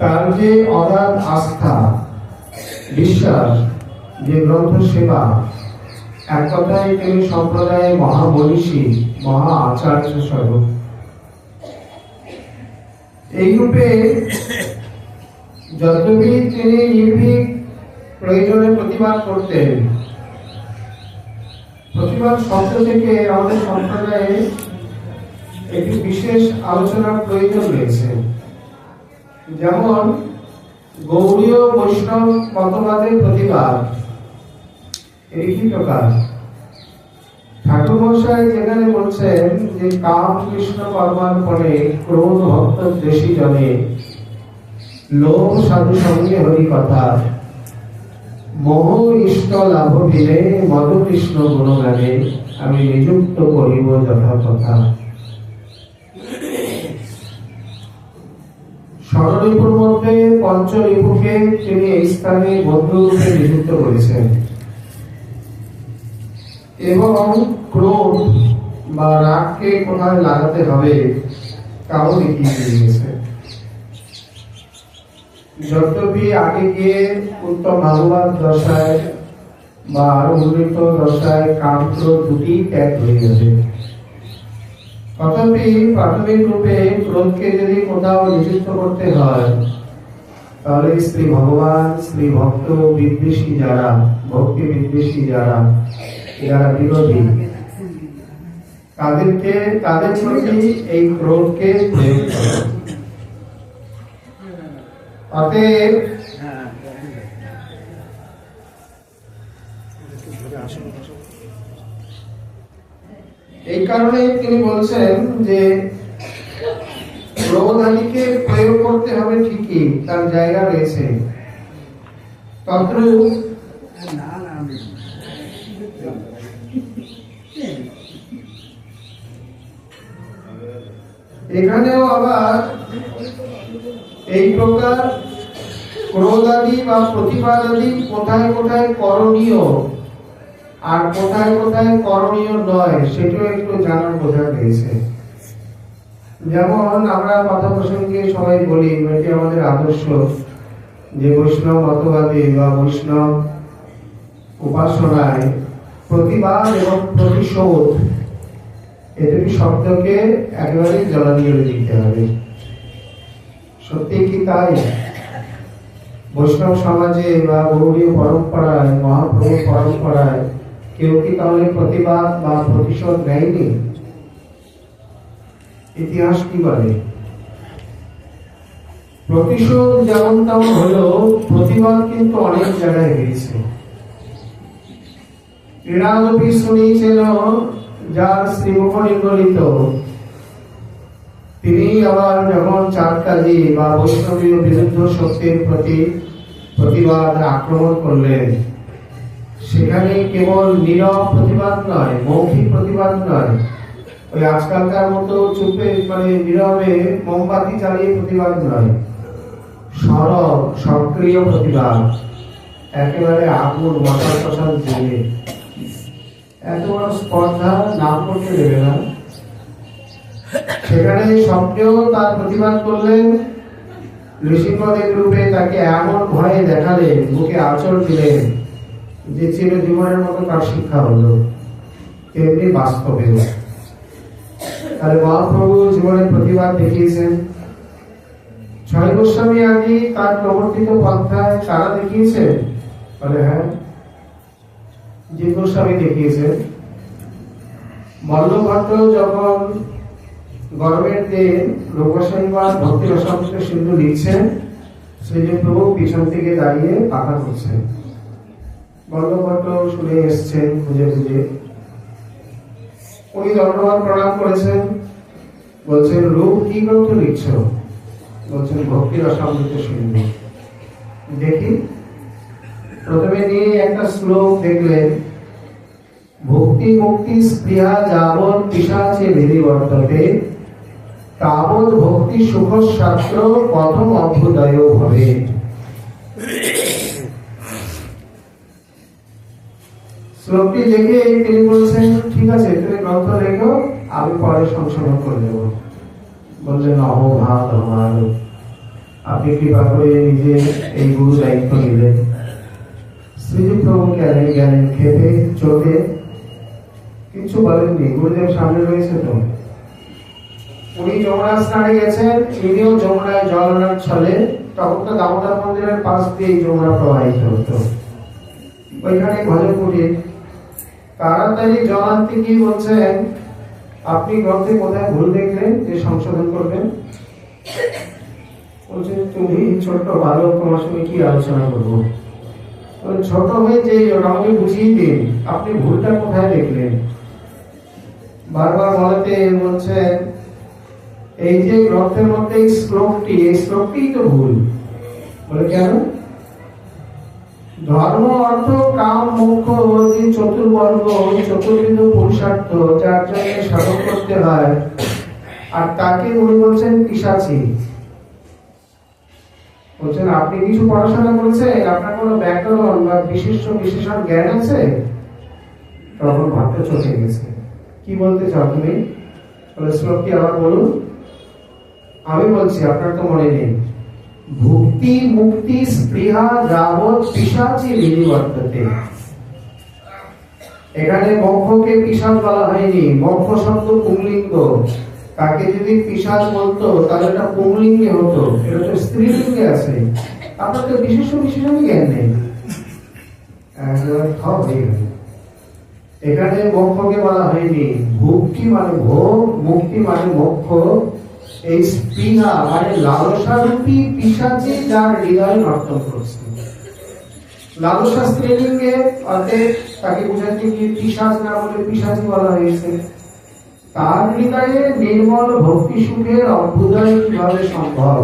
তার যে অগাধ আস্থা বিশ্বাস, যে গ্রন্থ সেবা, এক কথায় তিনি সম্প্রদায়ের মহামনীষী, মহা আচার্য স্বরূপ। এই রূপে যদ্যপি তিনি নির্ভীক প্রয়োজনে প্রতিবাদ করতেন, প্রতিবাদ শব্দ থেকে আমাদের সম্প্রদায়ে একটি বিশেষ আলোচনার প্রয়োজন রয়েছে। যেমন গৌড়ীয় বৈষ্ণব মতবাদের প্রতিবাদ এর কি প্রকার? ঠাকুর মশাই যেখানে বলছেন যে কাম কৃষ্ণ কর্মার পরে ক্রোধ ভক্ত দেশী জনে, লোভ সাধু সঙ্গে হরি কথা, মোহ ইষ্ট লাভ বিনে মদ কৃষ্ণ গুণগানে, আমি নিযুক্ত করিব যথা কথা। ষড়রিপুর মধ্যে পঞ্চরিপুকে তিনি এই স্থানে বন্ধুরূপে নিযুক্ত করেছেন এবং ক্রোধ বা রাগকে কোথায় লাগাতে হবে তাও দেখিয়ে দিয়েছে। যদ্যপি আগে গিয়ে উত্তম ভাগবত দশায় বা আরো উন্নত দশায় কান্ত দুটি ত্যাগ হয়ে যাবে, তথাপি প্রাথমিক রূপে ক্রোধকে যদি কোথাও নিযুক্ত করতে হয়, তাহলে শ্রী ভগবান, শ্রী ভক্ত বিদ্বেষী যারা, ভক্তি বিদ্বেষী যারা, যারা বিরোধী, তাদের প্রতি এই ক্রোধকে প্রয়োগ করে। অতএব এই কারণে তিনি বলছেন যে ক্রোধ আদিকে প্রয়োগ করতে হবে, ঠিকই তার জায়গা রয়েছে, তদ্রূপ এখানেও আবার এই প্রকার ক্রোধ আদি বা প্রতিবাদ আদি কোথায় কোথায় করণীয় আর কোথায় কোথায় করণীয় নয়, সেটাও একটু জানার বোঝা রয়েছে। যেমন আমরা কথা প্রসঙ্গে সবাই বলি, এটি আমাদের আদর্শ যে বৈষ্ণব মতবাদে বা বৈষ্ণব উপাসনায় প্রতিবাদ এবং প্রতিশোধ এই দুটি শব্দকে একেবারে জলাঞ্জলি দিতে হবে। সত্যি কি তাই? বৈষ্ণব সমাজে বা গৌড়ীয় পরম্পরায়, মহাপ্রভুর পরম্পরায় কেউ কি তাহলে প্রতিবাদ বা প্রতিশোধ নেয়নি? ইতিহাস কি বলে? প্রতিশোধ যেমন তেমন হলেও প্রতিবাদ কিন্তু অনেক জায়গায় হয়েছে। ক্রীড়ালোপী শুনিয়েছিল যার শ্রীমুখ নির্গলিত, তিনি আবার যখন চাঁদ কাজী বা বৈষ্ণবীয় বিরুদ্ধ শক্তির প্রতি প্রতিবাদ আক্রমণ করলেন, সেখানে কেবল নীরব প্রতিবাদ নয়, মৌখিক প্রতিবাদ নয়, ওই আজকালকার মতো চুপে মানে নীরবে মোমবাতি চালিয়ে প্রতিবাদ নয়, সরব সক্রিয় প্রতিবাদ, একেবারে আগুন মশাল টশাল দিয়ে। এত বড় স্পর্ধা নাম করতে দেবে না। সেখানে স্বপ্নেও তার প্রতিবাদ করলেন, ঋষিপদের রূপে তাকে এমন ভয়ে দেখালেন, মুখে আঁচড় দিলেন যে চিরজীবনের মতো তার শিক্ষা হলো। তেমনি বাস্তবে তাহলে মহাপ্রভু জীবনের প্রতিবাদ দেখিয়েছেন। ছয় গোস্বামী আদি তার প্রবর্তিত পন্থায় তারা দেখিয়েছেন, বলে হ্যাঁ, যে গোস্বামী দেখিয়েছেন। মল্লভট্ট যখন গরমের দিন রূপগোস্বামীবাদ ভক্তি রসামৃত সিন্ধু লিখছেন, সেই যে প্রভু পিছন থেকে দাঁড়িয়ে পাখা করছেন, মল্লভট্ট শুনে এসছেন খুঁজে খুঁজে। উনি দণ্ডবাদ প্রণাম করেছেন, বলছেন রূপ কি গ্রন্থ লিখছ? বলছেন ভক্তি রসামৃত সিন্ধু। দেখি, প্রথমে নিয়ে একটা শ্লোক দেখলেন, ভক্তি মুক্তি স্পৃহা যাবৎ পিশাচে বিধিবর্ততে, তাবৎ ভক্তি সুখ শাস্ত্র প্রথম অভ্যুদয় হবে। শ্লোকটি দেখে তিনি বলছেন ঠিক আছে, তুমি গ্রন্থ লেখো, আমি পরে সংশোধন করে দেবো। বললেন অহো ভাত আমার, আপনি কৃপা করে নিজে এই গুরু দায়িত্ব নিলেন। শ্রীজি প্রভু গেলেন খেতে চোখে কিছু বলেননি, গুরুদেব সামনে রয়েছে তো। উনি যমুনা স্নানে গেছেন, ইনিও যমুনায় জল আনার ছলে, তখন তো দামোদর মন্দিরের পাশ দিয়ে যমুনা প্রবাহিত হতো, ওইখানে ভজন কুটির। তাড়াতাড়ি জল আনতে গিয়ে বলছেন, আপনি গ্রন্থে কোথায় ভুল দেখলেন যে সংশোধন করবেন? বলছে, তুমি ছোট্ট বালক, তোমার সঙ্গে কি আলোচনা করবো? ছোট হয়ে যে আমাকে বুঝিয়ে দিন, আপনি ভুলটা কোথায় দেখলেন? বারবার বলাতে বলছেন, এই যে গ্রন্থের মধ্যে এই শ্লোকটি তো ভুল। বলে কেন? ধর্ম অর্থ কাম মোক্ষ যে চতুর্বর্গ, চতুর্বিধ পুরুষার্থ যার জন্য সাধন করতে হয়, আর তাকে উনি বলছেন পিশাচী। বলছেন, আপনি কিছু পড়াশোনা করেছেন? আপনার কোনো ব্যাকরণ বা বিশেষণ জ্ঞান আছে? তখন ভাবতে চলে গেছে, কি বলতে চাও তুমি? বলে, শ্লোকটি আবার বলুন। আমি বলছি, আপনার তো মনে নেই। ভুক্তি মুক্তি স্পৃহা যাবৎ পিশাচী বিনিবর্ততে। এখানে মোক্ষকে পিশাচ বলা হয়নি, মোক্ষ শব্দ পুংলিঙ্গ। তাকে যদি পিশাচ বলতো তাহলে এটা পুংলিঙ্গে হতো, এটা তো স্ত্রীলিঙ্গে আছে। আপনার তো বিশেষণ জ্ঞান নেই। এখানে মোক্ষকে বলা হয়নি। ভুক্তি মানে ভোগ, মুক্তি মানে মোক্ষ। এই স্পৃহা মানে লালসা রূপী পিশাচে যার হৃদয় নর্তন করছে। লালসা স্ত্রীলিঙ্গে, অতএব তাকে বোঝাতে গিয়ে পিশাচ না বলে পিশাচী বলা হয়েছে। তার হৃদয়ে নির্মল ভক্তি সুখের অভ্যুদয় কিভাবে সম্ভব?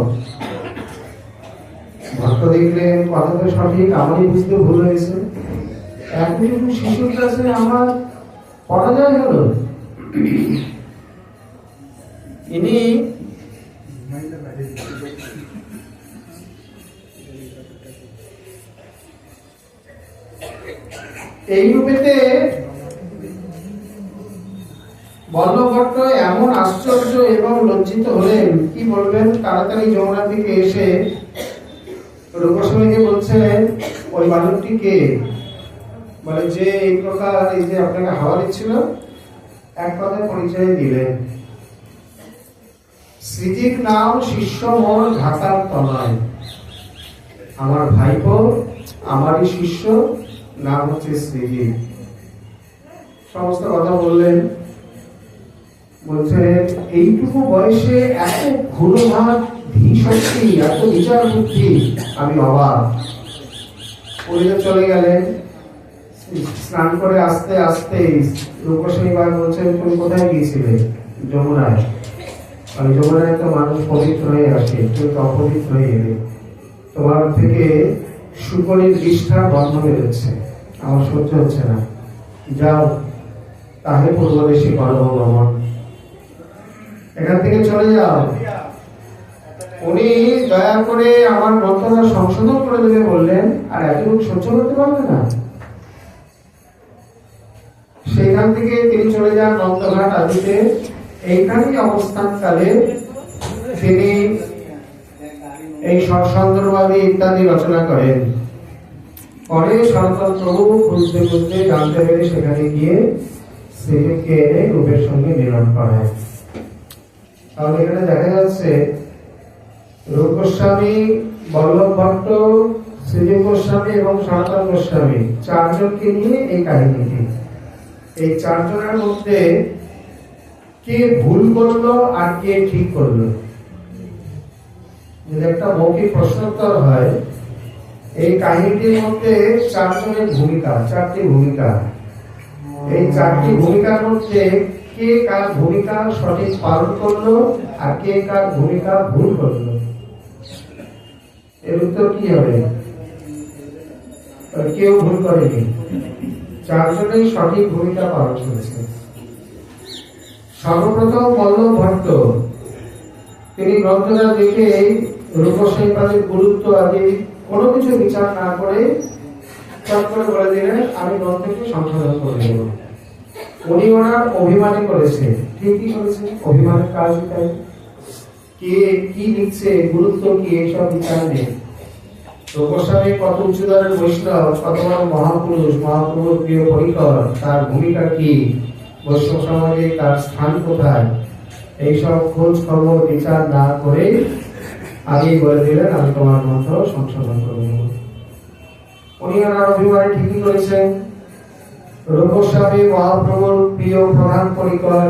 ভক্ত দেখলেন কথা তো সঠিক, আমারই বুঝতে ভুল হয়েছে। এতটুকু শিশুর কাছে আমার পরাজয় হলো। ইনি এই রূপেতে বল্লভট্ট এমন আশ্চর্য এবং লজ্জিত হলেন, কি বলবেন। তাড়াতাড়ি যমুনার দিকে এসে রূপস্বামীকে বলছেন, ওই বালকটিকে বলে যে এই প্রকার এই যে আপনাকে হাওয়া দিচ্ছিল, এক কথায় পরিচয় দিলেন। শ্রীজির নাম শিষ্য মোর ঢাকার তনয়। আমার ভাইপো, আমারই শিষ্য, নাম হচ্ছে শ্রীজি। সমস্ত কথা বললেন। বলছেন, এইটুকু বয়সে এত ঘুরোভাগ ধীশক্তি, এত বিচার বুদ্ধি, আমি অবাক। পুরীতে চলে গেলেন। স্নান করে আসতে আসতে রূপসী বলছেন, তুমি কোথায় গিয়েছিলে? যমুনায়। আমি যমুনায় তো মানুষ পবিত্র হয়ে আসে, তুমি তো অপবিত্র হয়ে এলে। তোমার থেকে শুকরের বিষ্ঠা বন্ধ বেরোচ্ছে, আমার সহ্য হচ্ছে না। যাও, তাহলে পূর্বদেশে করো ভ্রমণ, এখান থেকে চলে যাও। উনি দয়া করে আমার গ্রন্থটা সংশোধন করে দেবে বললেন, আর এতটুকু সহ্য করতে পারবে না। সেখান থেকে তিনি চলে যান নন্দঘাট আদিতে। এইখানেই অবস্থানকালে তিনি এই সৎসন্দর্ভাদি ইত্যাদি রচনা করেন। পরে সনাতন প্রভু খুঁজতে খুঁজতে জানতে পেরে সেখানে গিয়ে শ্রীজিকে এনে রূপের সঙ্গে মিলন করেন। তাহলে এখানে দেখা যাচ্ছে রূপ গোস্বামী, বল্লভ ভট্ট, শ্রীজি গোস্বামী এবং সনাতন গোস্বামী চারজনকে নিয়ে এই কাহিনীটি। এই চারজনের মধ্যে কে ভুল করলো আর কে ঠিক করলো, যদি একটা মৌখিক প্রশ্নোত্তর হয়, এই কাহিনীটির মধ্যে চারজনের ভূমিকা, চারটি ভূমিকা। এই চারটি ভূমিকার মধ্যে কে কার ভূমিকা সঠিক পালন করলো আর কে কার ভূমিকা ভুল করলো, এর উত্তর কি হবে? কেউ ভুল করেনি, চারজনেই সঠিক ভূমিকা পালন করেছে। সর্বপ্রথম বল্লভ ভট্ট, তিনি গ্রন্থটা দেখে রূপসীপাদের গুরুত্ব আদি কোনো কিছু বিচার না করে চট করে বলে দিলেন, আমি গ্রন্থকে সংশোধন করে দেব। উনি ওনার অভিমানে করেছে, ঠিকই করেছে, অভিমানের কাজ তাই। কে কি লিখছে, গুরুত্ব কি, এইসব বিচার নেই। তো গোস্বামী কত উচ্চতরের বৈষ্ণব, কত বড় মহাপুরুষ, মহাপ্রভুর প্রিয় পরিকর, তার ভূমিকা কি, বৈষ্ণব সমাজে তার স্থান কোথায়, এইসব খোঁজ খবর বিচার না করে আগেই বলে দিলেন আমি তোমার মন্ত্র সংশোধন করব। উনি ওনার অভিমানে ঠিকই করেছেন। রূপস্বামী মহাপ্রভুর প্রিয় প্রধান পরিকর,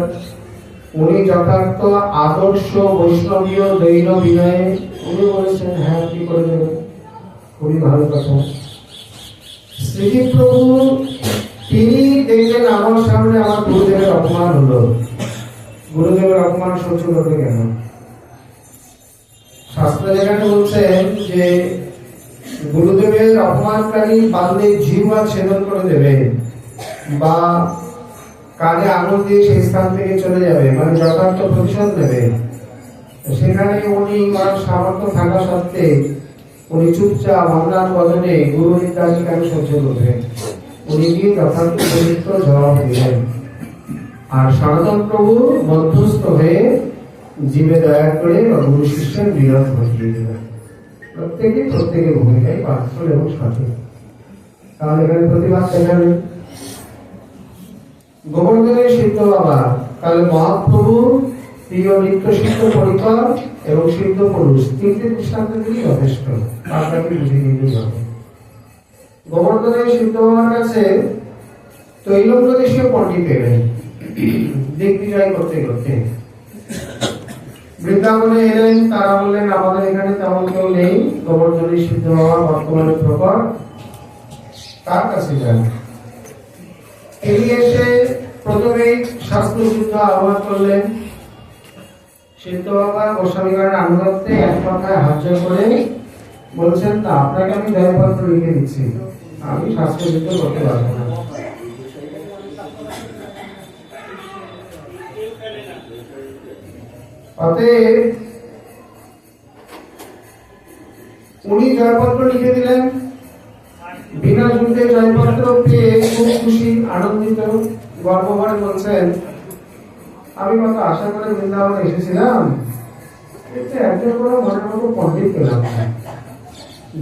উনি যথার্থ আদর্শ বৈষ্ণবীয় দৈন বিনয়ে উনি বলেছেন হ্যাঁ কি করে দেবেন, খুবই ভালো কথা। শ্রী প্রভু তিনি দেখলেন আমার সামনে আমার গুরুদেবের অপমান হলো, গুরুদেবের অপমান সহ্য করবে কেন? শাস্ত্র যেখানে বলছেন যে গুরুদেবের অপমানকারী বাদলে জিহ্বা ছেদন করে দেবে বা কানে আঙুল দিয়ে সেই স্থান থেকে চলে যাবে, মানে যথার্থ প্রতিশোধ নেবে, সেখানে উনি ওনার সামর্থ্য থাকা সত্ত্বে উনি চুপচাপ অন্যান্য বদনে গুরু নির্যাতন কেন সহ্য করবেন? উনি কি যথার্থ পবিত্র জবাব দিলেন। আর সনাতন প্রভু মধ্যস্থ হয়ে জীবে দয়া করে গুরু শিষ্যের বিরোধ ঘটিয়ে দিলেন। প্রত্যেকের ভূমিকায় পাত্র এবং সঠিক। তাহলে এখানে প্রতিবাদ দেখাবে গোবর্ধনের সিদ্ধ বাবা, তাহলে মহাপ্রভু প্রিয় নিত্য সিদ্ধ পরিকর এবং সিদ্ধ পুরুষ, তিনটি দৃষ্টান্ত দিলেই যথেষ্ট, আপনাকে বুঝিয়ে নিতেই হবে। গোবর্ধনের সিদ্ধ বাবার কাছে তৈলঙ্গ দেশীয় পণ্ডিত এলেন দিগ্বিজয় করতে করতে। বৃন্দাবনে এলেন, তারা বললেন আমাদের এখানে তেমন কেউ নেই, গোবর্ধনের সিদ্ধ বাবা বর্তমানে প্রকট, তার কাছে যান। তিনি এসে প্রথমে শাস্ত্রযুদ্ধ আহ্বান করলেন। সিদ্ধ বাবা গোস্বামীগণের আনুগত্যে এক কথায় হাস্য করে বলছেন না, আপনাকে আমি জয়পত্র লিখে দিচ্ছি, আমি শাস্ত্রযুদ্ধ করতে পারবো না। অতএব উনি জয়পত্র লিখে দিলেন। বিনা যুদ্ধে জয়পত্র পেয়ে খুব খুশি, আনন্দিত, গর্ব করে বলছেন আমি কত আশা করে বৃন্দাবনে এসেছিলাম, এতে একজন কোনো মনের মতো পণ্ডিত পেলাম না,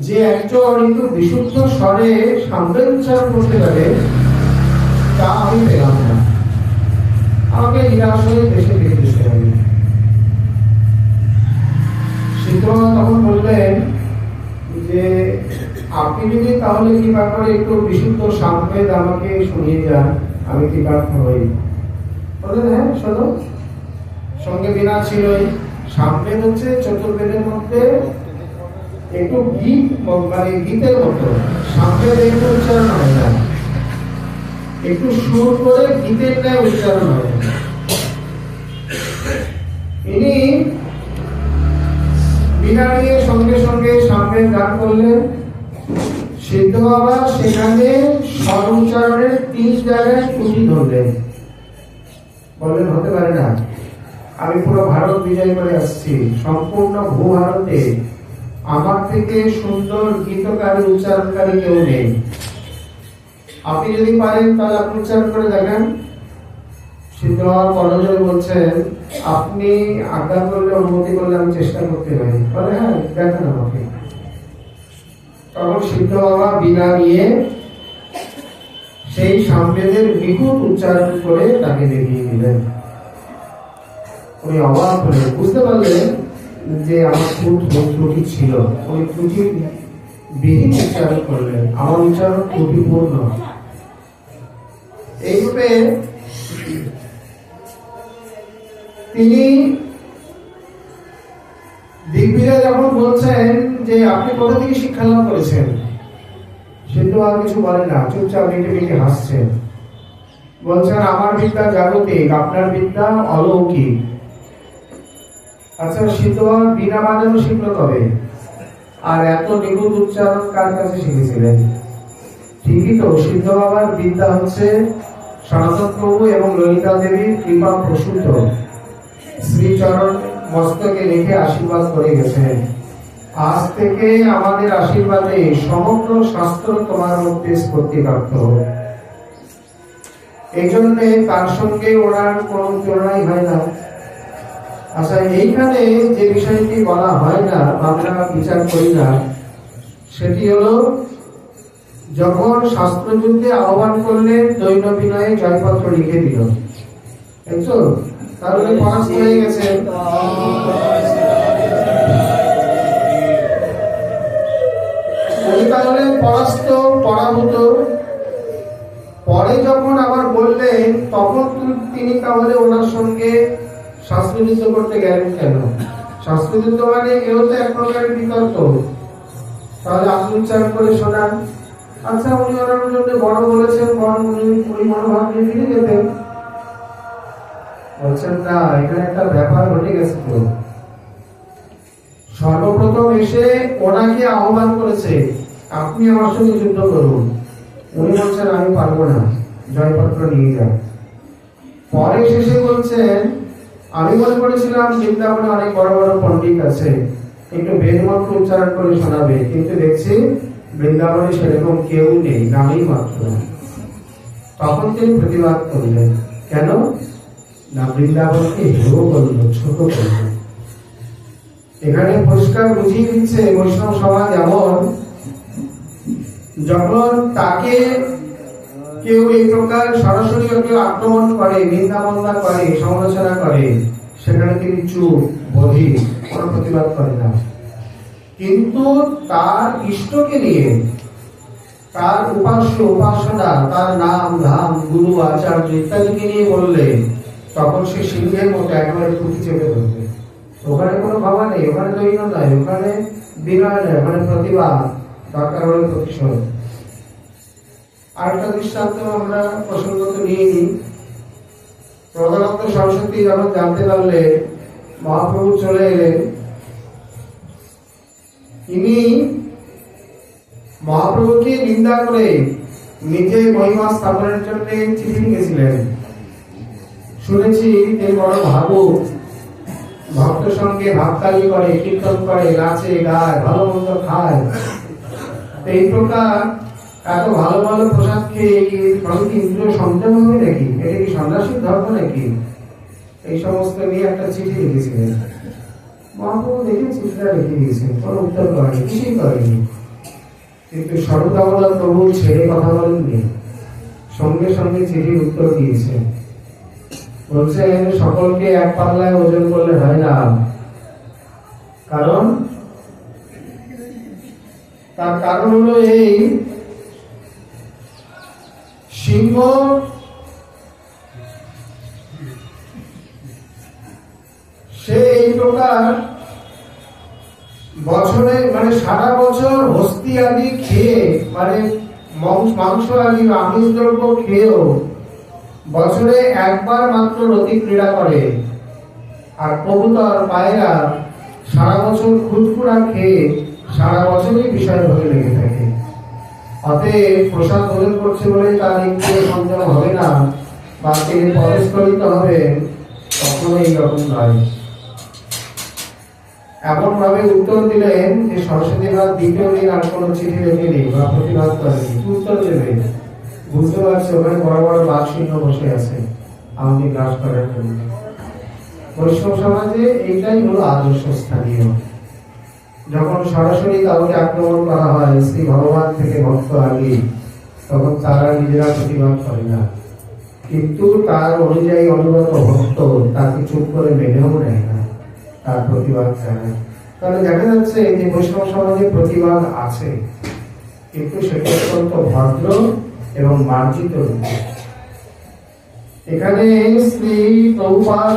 যে একজন কিন্তু বিশুদ্ধ স্বরে সামনে উচ্চারণ করতে পারে, তা আমি পেলাম না। আমাকে নিরাশ হয়ে দেশে ফিরে যেতে হবে। সিদ্ধবাবা তখন বললেন যে আপনি যদি তাহলে কৃপা করে একটু বিশুদ্ধ সামবেদ আমাকে শুনিয়ে যান, আমি কৃপার্থ হই। বললেন হ্যাঁ শোনো। সঙ্গে বিনা ছিলই। সামবেদ হচ্ছে চতুর্বেদের মধ্যে একটু গীত, মানে গীতের মতো সামবেদ একটু উচ্চারণ হয় না, একটু সুর করে গীতের ন্যায় উচ্চারণ হয়। ইনি বিনা নিয়ে সঙ্গে সঙ্গে সামবেদ গান করলেন। সিদ্ধ বাবা সেখানে স্বর উচ্চারণের ৩ জায়গায় ত্রুটি ধরলেন। বললেন হতে পারে না, আমি পুরো ভারত বিজয় করে আসছি, সম্পূর্ণ ভূভারতে আমার থেকে সুন্দর গীতকারী উচ্চারণকারী কেউ নেই, আপনি যদি পারেন তাহলে আপনি উচ্চারণ করে দেখেন। সিদ্ধ বাবা করজোড়ে বলছেন আপনি আজ্ঞা করলে, অনুমতি করলে আমি চেষ্টা করতে পারি। বলে হ্যাঁ দেখেন আমাকে। তখন সিদ্ধ বাবা বিনা নিয়ে সেই সামবেদের নিখুঁত উচ্চারণ করে তাকে দেখিয়ে দিলেন। উনি অবাক হলেন, বুঝতে পারলেন যে আমার খুব ত্রুটি ছিল। ওই ত্রুটি বিহীন উচ্চারণ করলেন, আমার উচ্চারণ ত্রুটিপূর্ণ। এইভাবে তিনি দিগ্বিজয় যখন বলছেন যে আপনি কোথা থেকে শিক্ষা লাভ করেছেন, সিদ্ধ আর কিছু বলেন না, চুপচাপ মিটে মিটে হাসছেন। বলছেন আমার বিদ্যা জাগতিক, আপনার বিদ্যা অলৌকিক। আচ্ছা সিদ্ধ বিনা বাজানো শিখলো কবে, আর এত নিখুঁত উচ্চারণ কার কাছে শিখেছিলেন? ঠিকই তো, সিদ্ধ বাবার বিদ্যা হচ্ছে সনাতন প্রভু এবং ললিতা দেবীর কৃপা প্রসূত। শ্রীচরণ মস্তকে লিখে আশীর্বাদ করে গেছেন, আজ থেকে আমাদের আশীর্বাদে সমগ্র শাস্ত্র তোমার মধ্যে স্ফূর্তিপ্রাপ্ত হবে। এই জন্যে তার সঙ্গে ওনার কোন তুলনাই হয় না। আচ্ছা, এইখানে যে বিষয়টি বলা হয় না, আমরা বিচার করি না, সেটি হলো যখন শাস্ত্রযুদ্ধে আহ্বান করলেন দৈন বিনয়ে জয়পত্র লিখে দিল, তাইতো? তাহলে পরাস্ত হয়ে গেছে। তাহলে পরাস্ত পরাভূত। পরে যখন আবার বললেন তখন তিনি তাহলে ওনার সঙ্গে শাস্ত্রযুদ্ধ করতে গেলেন কেন? শাস্ত্রযুদ্ধ মানে এও তো এক প্রকারের বিতর্ক। তাহলে আপনি উচ্চারণ করে শোনান। আচ্ছা, উনি ওনার জন্য বড় বলেছেন, উনি মনোভাব নিয়ে ফিরে যেতেন। বলছেন না, এখানে একটা ব্যাপার ঘটে গেছে। তো সর্বপ্রথম এসে ওনাকে আহ্বান করেছে, আপনি আমার সঙ্গে যুদ্ধ করুন। উনি বলছেন আমি পারবো না, জয়পত্র নিয়ে যান। পরে শেষে বলছেন, আমি মনে করেছিলাম বৃন্দাবনে অনেক বড় বড় পণ্ডিত আছে, একটু বেদমন্ত্র উচ্চারণ করে শোনাবে, কিন্তু দেখছি বৃন্দাবনে সেরকম কেউ নেই, নামই মাত্র। তখন তিনি প্রতিবাদ করলেন, কেন না বৃন্দাবনকে হেয় করলো, ছোট করলো। এখানে পরিষ্কার বুঝিয়ে দিচ্ছে বৈষ্ণব সমাজ এমন, যখন তাকে কেউ এই প্রকার সরাসরি কেউ আক্রমণ করে, নিন্দা মন্দা করে, সমালোচনা করে, সেখানে তিনি চুপ, বধির, কোনো প্রতিবাদ করে না। কিন্তু তার ইষ্টকে নিয়ে, তার উপাস্য উপাসনা, তার নাম ধাম, গুরু আচার্য ইত্যাদিকে নিয়ে বললে তখন সে সিংহের মতো একেবারে টুকি চেপে ধরবে। ওখানে কোনো ভাবা নেই, ওখানে দৈন্য নয়, ওখানে বিনয় নয়, ওখানে প্রতিবাদ, দরকার হলে প্রতিশোধ। আরেকটা দৃষ্টান্ত আমরা প্রসঙ্গত নিয়ে নিই। প্রধানত সরস্বতী যখন জানতে পারলে মহাপ্রভু চলে এলেন, তিনি মহাপ্রভুকে নিন্দা করে নিজে মহিমা স্থাপনের জন্য চিঠি লিখেছিলেন। শুনেছি তিনি বড় ভাবুক, ভক্ত সঙ্গে ভাবতালি করে, কীর্তন করে, নাচে গায়, ভালো মন্দ খায়। এই প্রকার এত ভালো ভালো প্রসাদ খেয়ে ইন্দ্রিয় সংযম হবে নাকি? এটা কি সন্ন্যাসীর ধর্ম নাকি? এই সমস্ত নিয়ে একটা চিঠি লিখেছিলেন। মহাপ্রভু দেখে চিঠিটা লিখে দিয়েছেন, কোনো উত্তর করেনি, কিছুই করেনি। কিন্তু সর্বদামোদা প্রভু ছেড়ে কথা বলেননি, সঙ্গে সঙ্গে চিঠির উত্তর দিয়েছেন। বলছেন সকলকে এক পাল্লায় ওজন করলে হয় না, কারণ তার কারণ হলো এই, সিংহ সে এই প্রকার বছরে মানে সারা বছর হস্তি আদি খেয়ে, মানে মাংস আদি আমিষ দ্রব্য খেয়েও বছরে একবার মাত্র রতি ক্রীড়া করে। আর কবুতর পায়রা সারা বছর খুদকুড়া খেয়ে সারা বছরই বিষয় হয়ে লেগে থাকে। অতএব প্রসাদ ভোজন করছে বলে তার ইন্দ্রিয় সংযম হবে না, বা তিনি পরস্পরিত হবে, কখনো এইরকম নয়। এমন ভাবে উত্তর দিলেন যে সরস্বতী রাত দ্বিতীয় দিন আর কোনো চিঠি লেখেনি বা প্রতিবাদ করেনি। উত্তর দেবে, বুঝতে পারছে ওখানে বড় বড় বাঘ সিংহ বসে আছে আমাকে গ্রাস করার জন্য। বৈষ্ণব সমাজে এইটাই হলো আদর্শ স্থানীয়। যখন সরাসরি কাউকে আক্রমণ করা হয় শ্রী ভগবান থেকে ভক্ত আগে, তখন তারা নিজেরা প্রতিবাদ করে না, কিন্তু তার অনুযায়ী অনুগত ভক্ত তাকে চুপ করে মেনেও নেয় না, তার প্রতিবাদ জানায়। তাহলে দেখা যাচ্ছে যে বৈষ্ণব সমাজে প্রতিবাদ আছে, কিন্তু সেটা অত্যন্ত ভদ্র এবং মার্জিত রূপে। এখানে শ্রী প্রভুপাদ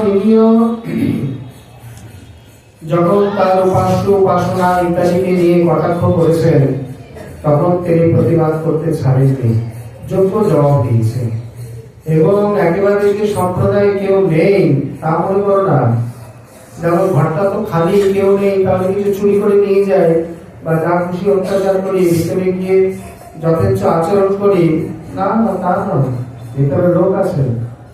যখন তার উপাস্য উপাসনা ইত্যাদিকে নিয়ে কটাক্ষ করেছেন, তখন তিনি প্রতিবাদ করতে ছাড়েননি, যোগ্য জবাব দিয়েছেন। এবং একেবারে যে সম্প্রদায় কেউ নেই তা মনে করো না। যেমন ঘরটা তো খালি, কেউ নেই, তাহলে কিছু চুরি করে নিয়ে যায় বা যা খুশি অত্যাচার করি, ভিতরে গিয়ে যথেচ্ছ আচরণ করি, না না, তা নয়। ভিতরে লোক আছে,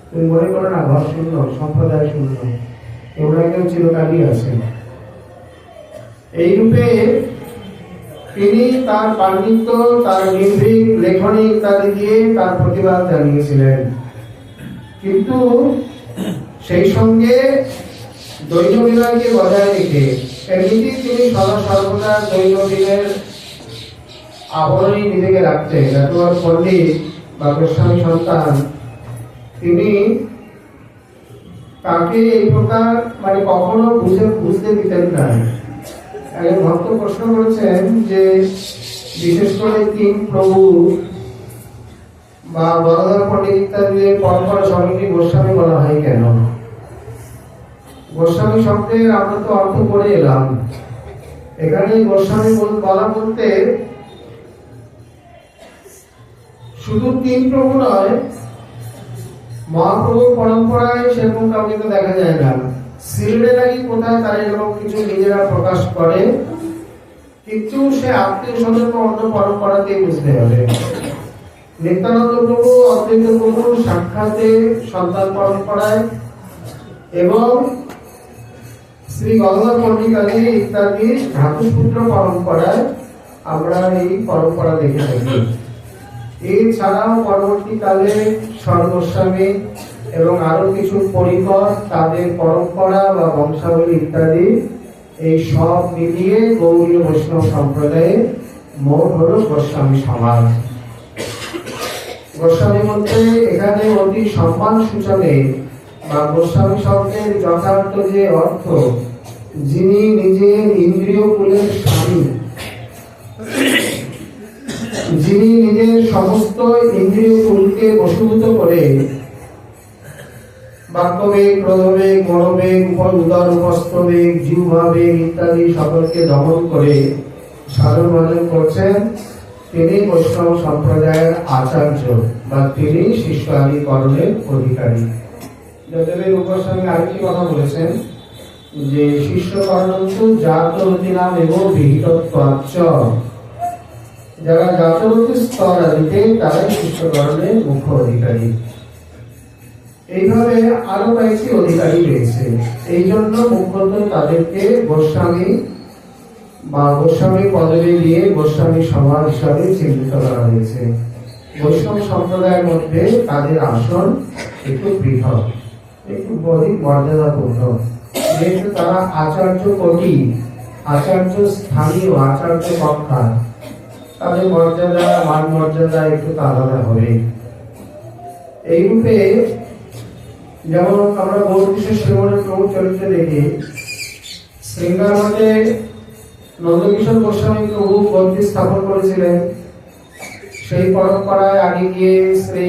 তুমি মনে করো না ঘর শূন্য, সম্প্রদায় শূন্য, কেউ না কেউ চিরকালই আছে। এই রূপে তিনি তার পাণ্ডিত্য, তার নির্ভীক লেখনী ইত্যাদি দিয়ে তার প্রতিবাদ জানিয়েছিলেন। কিন্তু সেই সঙ্গে দৈন বিনয়কে বজায় রেখে এমনিতেই তিনি সদা সর্বদা দৈন বিনয়ের আবরণই নিজেকে রাখতেন। এতবার পণ্ডিত বা গোস্বামী সন্তান তিনি তাকে এই প্রকার মানে কখনো বুঝতে দিতেন না। একজন ভক্ত প্রশ্ন করেছেন যে বিশেষ করে তিন প্রভু বা বরদার পণ্ডিত ইত্যাদিদের পরম্পরা সবাইকে গোস্বামী বলা হয় কেন? গোস্বামী শব্দের আমরা তো অর্থ করে এলাম। এখানে গোস্বামী বলা বলতে শুধু তিন প্রভু নয়, মহাপ্রভুর পরম্পরায় সেরকম কাউকে তো দেখা যায় না। সিলেটে নাকি কোথায় তারা এরকম কিছু নিজেরা প্রকাশ করে, কিন্তু সে আত্মীয় স্বজন অন্য পরম্পরাতে বুঝতে হবে। নিত্যানন্দ প্রভু অদ্বৈত প্রভু সাক্ষাতে সন্তান পরম্পরায় এবং শ্রী গঙ্গাধর পণ্ডিত আদি ইত্যাদি ভ্রাতুষ্পুত্র পরম্পরায় আমরা এই পরম্পরা দেখে থাকি। এছাড়াও পরবর্তীকালে স্বর্গোস্বামী এবং আরো কিছু পরিকর তাদের পরম্পরা বা বংশাবলী ইত্যাদি এই সব মিলিয়ে গৌড়ীয় বৈষ্ণব সম্প্রদায়ে মোট হল গোস্বামী সমাজ। গোস্বামী মধ্যে এখানে অতি সম্মান সূচনে বা গোস্বামী শব্দের যথার্থ যে অর্থ, যিনি নিজের ইন্দ্রিয় কুলের স্বামী, যিনি নিজের সমস্ত ইন্দ্রিয় কুলকে বশীভূত করে বাক্যবেগ, ক্রোধবেগ, মনোবেগ, উদর উপস্থবেগ, জিহ্বাবেগ ইত্যাদি সকলকে দমন করে সাধন ভজন করছেন, তিনি বৈষ্ণব সম্প্রদায়ের আচার্য বা তিনি শিষ্য আদিকরণের অধিকারী। জয়দেবের উপস্বামী আরেকটি কথা বলেছেন যে শিষ্যকরণন্তু জাতরতি নাম এবং বিহিতত্বাচ্চ, যারা জাতরতি স্তর আদিতে তারাই শিষ্যকরণের মুখ্য অধিকারী। এইভাবে আরো কয়েকটি অধিকারী রয়েছে। এই জন্য মুখ্যত তাদেরকে গোস্বামী বা গোস্বামী পদবী দিয়ে গোস্বামী সমাজ হিসাবে চিহ্নিত করা হয়েছে। বৈষ্ণব সম্প্রদায়ের মধ্যে তাদের আসন একটু পৃথক, একটু অধিক মর্যাদাপূর্ণ, যেহেতু তারা আচার্য কোটি, আচার্য স্থানীয়, আচার্য কক্ষা, তাদের মর্যাদা মান মর্যাদা একটু আলাদা হবে। এই রূপে যেমন আমরা গৌরকিশোর শ্রীমনের প্রভু চরিত্রে দেখি, শৃঙ্গার মধ্যে নন্দকিশোর গোস্বামী প্রভু মন্দির স্থাপন করেছিলেন। সেই পরম্পরায় আগে গিয়ে শ্রী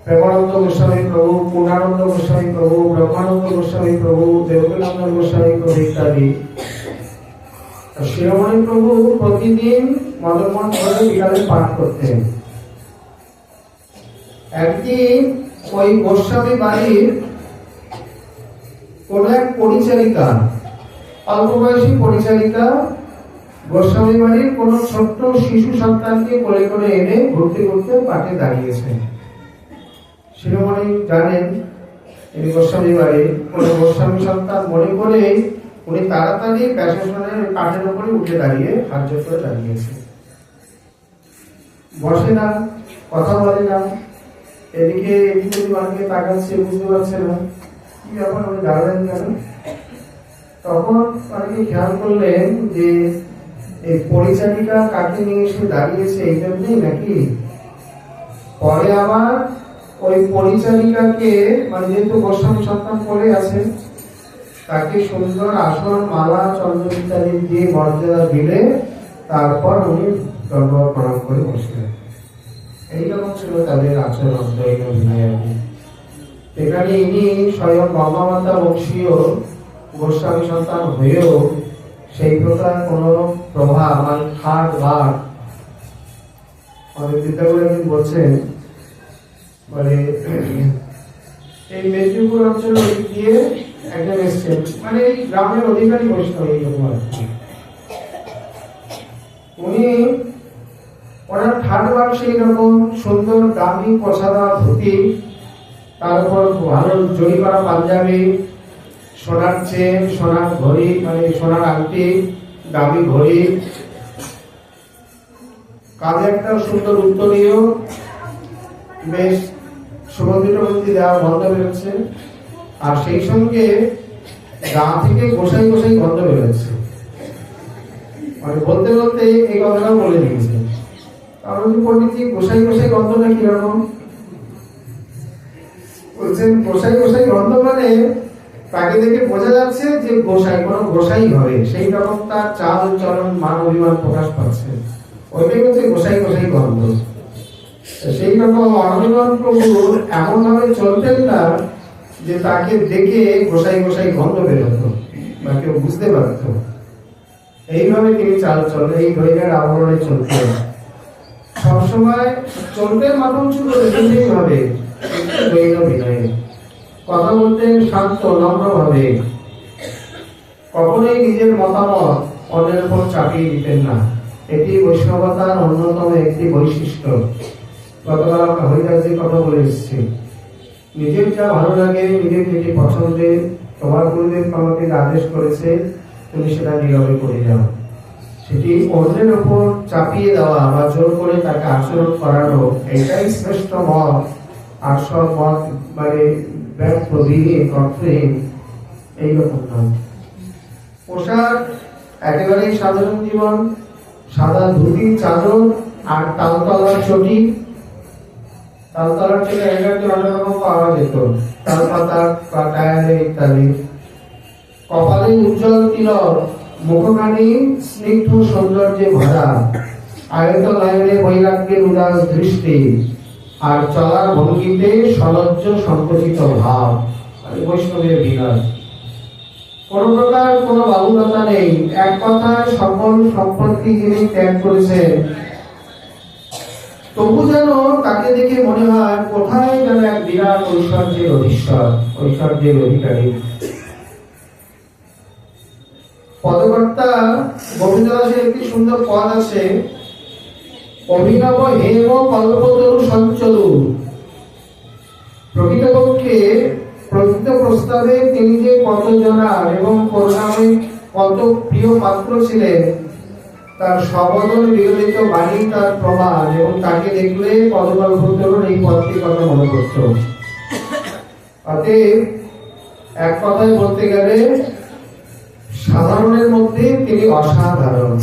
প্রেমানন্দ গোস্বামী প্রভু, পূর্ণানন্দ গোস্বামী প্রভু, ব্রহ্মানন্দ গোস্বামী প্রভু, দেবকীনন্দন গোস্বামী প্রভু ইত্যাদি। শিরোমণি প্রভু প্রতিদিন মদনমোহন ধরে বিকালে পাঠ করতেন। একদিন ওই গোস্বামী বাড়ির কোন এক পরিচারিকা, অল্প বয়সী পরিচারিকা, গোস্বামী বাড়ির কোন ছোট্ট শিশু সন্তানকে কোলে করে এনে ঘুরতে ঘুরতে পাঠে দাঁড়িয়েছেন। শিরোমণি জানেন তিনি গোস্বামী বাড়ির কোন গোস্বামী সন্তান মনে করে উনি তাড়াতাড়ি ব্যাসাসনের কাঠের উপরে উঠে দাঁড়িয়ে সাহায্য করে দাঁড়িয়েছে। বসে না, কথা বলে না, এদিকে এদিকে মানুষকে তাকাচ্ছে, বুঝতে পারছে না কি ব্যাপার, উনি দাঁড়ালেন কেন। তখন অনেকে খেয়াল করলেন যে এই পরিচারিকা কাকে নিয়ে এসে দাঁড়িয়েছে এই জন্যই নাকি। পরে আবার ওই পরিচারিকাকে, মানে যেহেতু গোস্বামী সন্তান পড়ে আছে, তাকে সুন্দর আসন, মালা, চন্দন ইত্যাদি দিয়ে মর্যাদা দিলে তারপর উনি দণ্ডবত প্রণাম করে বসলেন। এইরকম ছিল তাদের আচরণ দৈন বিনয়। এখানে ইনি স্বয়ং গঙ্গামাতা বংশীয় গোস্বামী সন্তান হয়েও সেই প্রকার কোন প্রভাব মানে খাট ভাট, আমাদের বিদ্যাগুলো একদিন বলছেন, মানে এই মেদিনীপুর অঞ্চলে গিয়ে একজন এসছেন, মানে এই গ্রামের অধিকারী বৈষ্ণব এইরকম আর কি। উনি ওনার ঠাট ভাট সেই রকম সুন্দর দামি পোশাদা ধুতি, তারপর ভালো জড়ি করা পাঞ্জাবি, সোনার চেন, সোনার ঘড়ি, মানে সোনার আংটি, দামি ঘড়ি, কাঁধে একটা সুন্দর উত্তরীয়, বেশ সুগন্ধিত দেওয়া বন্ধ বেরোচ্ছে। আর সেই সঙ্গে গা থেকে গোসাই গোসাই গন্ধ বেরোচ্ছে। মানে বলতে বলতে এই কথাটা বলে দিয়েছে। কারণ পণ্ডিতজি গোসাই গোসাই গন্ধটা কিরকম? বলছেন গোসাই গোসাই গন্ধ মানে তাকে দেখে বোঝা যাচ্ছে যে গোসাই, কোনো গোসাই হবে, সেই রকম তার চাল চলন মান অভিমান প্রকাশ পাচ্ছে, ওইটাই হচ্ছে গোসাই গোসাই গন্ধ। সেই রকম অনির্বাণ প্রভু এমন ভাবে চলতেন না যে তাকে দেখে গোসাই গোসাই গন্ধ বেরোত বা কেউ বুঝতে পারত। এইভাবে তিনি চাল চলতেন, এই দৈবের আবরণে চলতেন, সবসময় চলতেন মাথা উঁচু করে, ভাবে দৈব বিনয়ে কথা বলতেন, শান্ত নম্র ভাবে, কখনোই নিজের মতামত অন্যের উপর চাপিয়ে দিতেন না। এটি বৈষ্ণবতার অন্যতম একটি বৈশিষ্ট্য। গতকাল আমরা হরিদাসের কথা বলে এসেছি, নিজের যা ভালো লাগে, নিজের যেটি পছন্দের, তোমার গুরুদেব তোমাকে আদেশ করেছে, তুমি সেটা নীরবে করে যাও। সেটি অন্যের উপর চাপিয়ে দেওয়া বা জোর করে তাকে আচরণ করানো, এটাই শ্রেষ্ঠ মত। আর সব মত মানে ব্যর্থ, বিহীন, অর্থহীন, এইরকম নয়। পোশাক একেবারেই সাধারণ জীবন, সাদা ধুতি, চাদর আর তালতলার চটি। তালতলার চটি এগারোটি অনেক রকম পাওয়া যেত, তালপাতা বা টায়ারে ইত্যাদি। কপালে উজ্জ্বল তিলক, মুখখানি স্নিগ্ধ সৌন্দর্যে ভরা, আয়ত নয়নে বৈরাগ্যের উদাস দৃষ্টি, আর চলার ভঙ্গিতে সলজ্জ সংকুচিত ভাব, বৈষ্ণবের বিরাজ। কোন প্রকার কোন বাহুলতা নেই, এক কথায় সকল সম্পত্তি যিনি ত্যাগ করেছেন, তবু যেন তাকে দেখে মনে হয় কোথায় যেন এক বিরাট ঐশ্বর্যের অধীশ্বর, ঐশ্বর্যের অধিকারী। পদকর্তা গোবিন্দদাসের একটি সুন্দর পদ আছে, অভিনব হেম কল্পতরু সঞ্চলু। প্রকৃতপক্ষে প্রকৃত প্রস্তাবে তিনি যে কত জনার এবং করুণাময় কত প্রিয় পাত্র ছিলেন, তার সবদল বিরোধিত বাণী তার প্রমাণ। এবং তাকে দেখলে পদকল্পতরুর এই পদটির কথা মনে করত। অতএব এক কথায় বলতে গেলে সাধারণের মধ্যে তিনি অসাধারণ।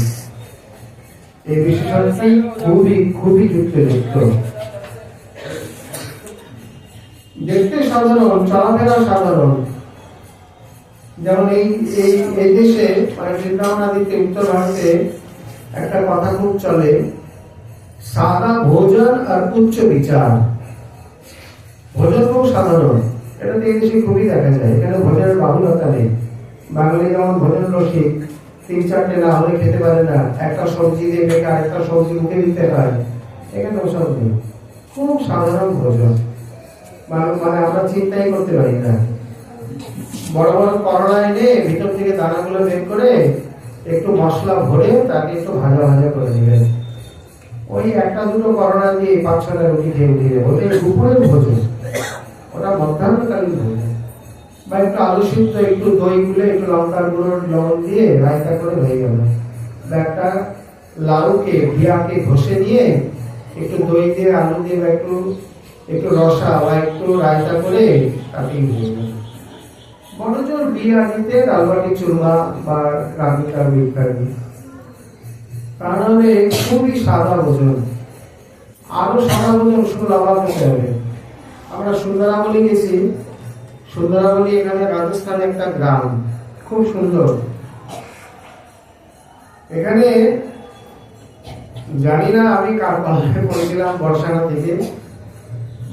এই বিশেষণটি খুবই খুবই যুক্তিযুক্ত। দেখতে সাধারণ, চলাফেরা সাধারণ। যেমন এই দেশে মানে বৃন্দাবন আদিতে, উত্তর ভারতে একটা কথা খুব চলে, সাদা ভোজন আর উচ্চ বিচার। ভোজন খুব সাধারণ, এটা তো এই দেশে খুবই দেখা যায়। এখানে ভোজনের বাহুলতা নেই। বাঙালি যেমন ভোজন রসিক, 3-4টে না হলে খেতে পারে না, একটা সবজি দিয়ে মেখে আরেকটা সবজি মুখে দিতে হয়, এখানে ওসব নেই। খুব সাধারণ ভোজন, মানে আমরা চিন্তাই করতে পারি না। বড় বড় করলা এনে ভিতর থেকে দানাগুলো বের করে একটু মশলা ভরে তাকে একটু ভাজা ভাজা করে দিলেন, ওই একটা দুটো করলা দিয়ে 5-6টা রুটি খেয়ে দিয়ে ওটা দুপুরের ভোজন, ওটা মধ্যাহ্নকালীন ভোজন। বা একটু আলু সিদ্ধ, একটু দই গুলে, একটু লঙ্কার গুঁড়ো লবণ দিয়ে রায়তা করে হয়ে গেল। বা একটা লাউকে ভিয়াকে ঘষে নিয়ে একটু দই দিয়ে আলু দিয়ে বা একটু রসা বা একটু রায়তা করে তাকে হয়ে গেল। বড়জোর বিয়ে আদিতে ডালবাটি চুরমা বা রাবিকার ইত্যাদি। তাহলে খুবই সাদা ভোজন। আরো সাদা ভোজন শুধু আলাদা হতে হবে। আমরা সুন্দরাবলি গেছি, সুন্দরাবলি এখানে রাজস্থানে একটা গ্রাম, খুব সুন্দর। এখানে জানি না আমি কার পালনে পড়েছিলাম বর্ষানা থেকে,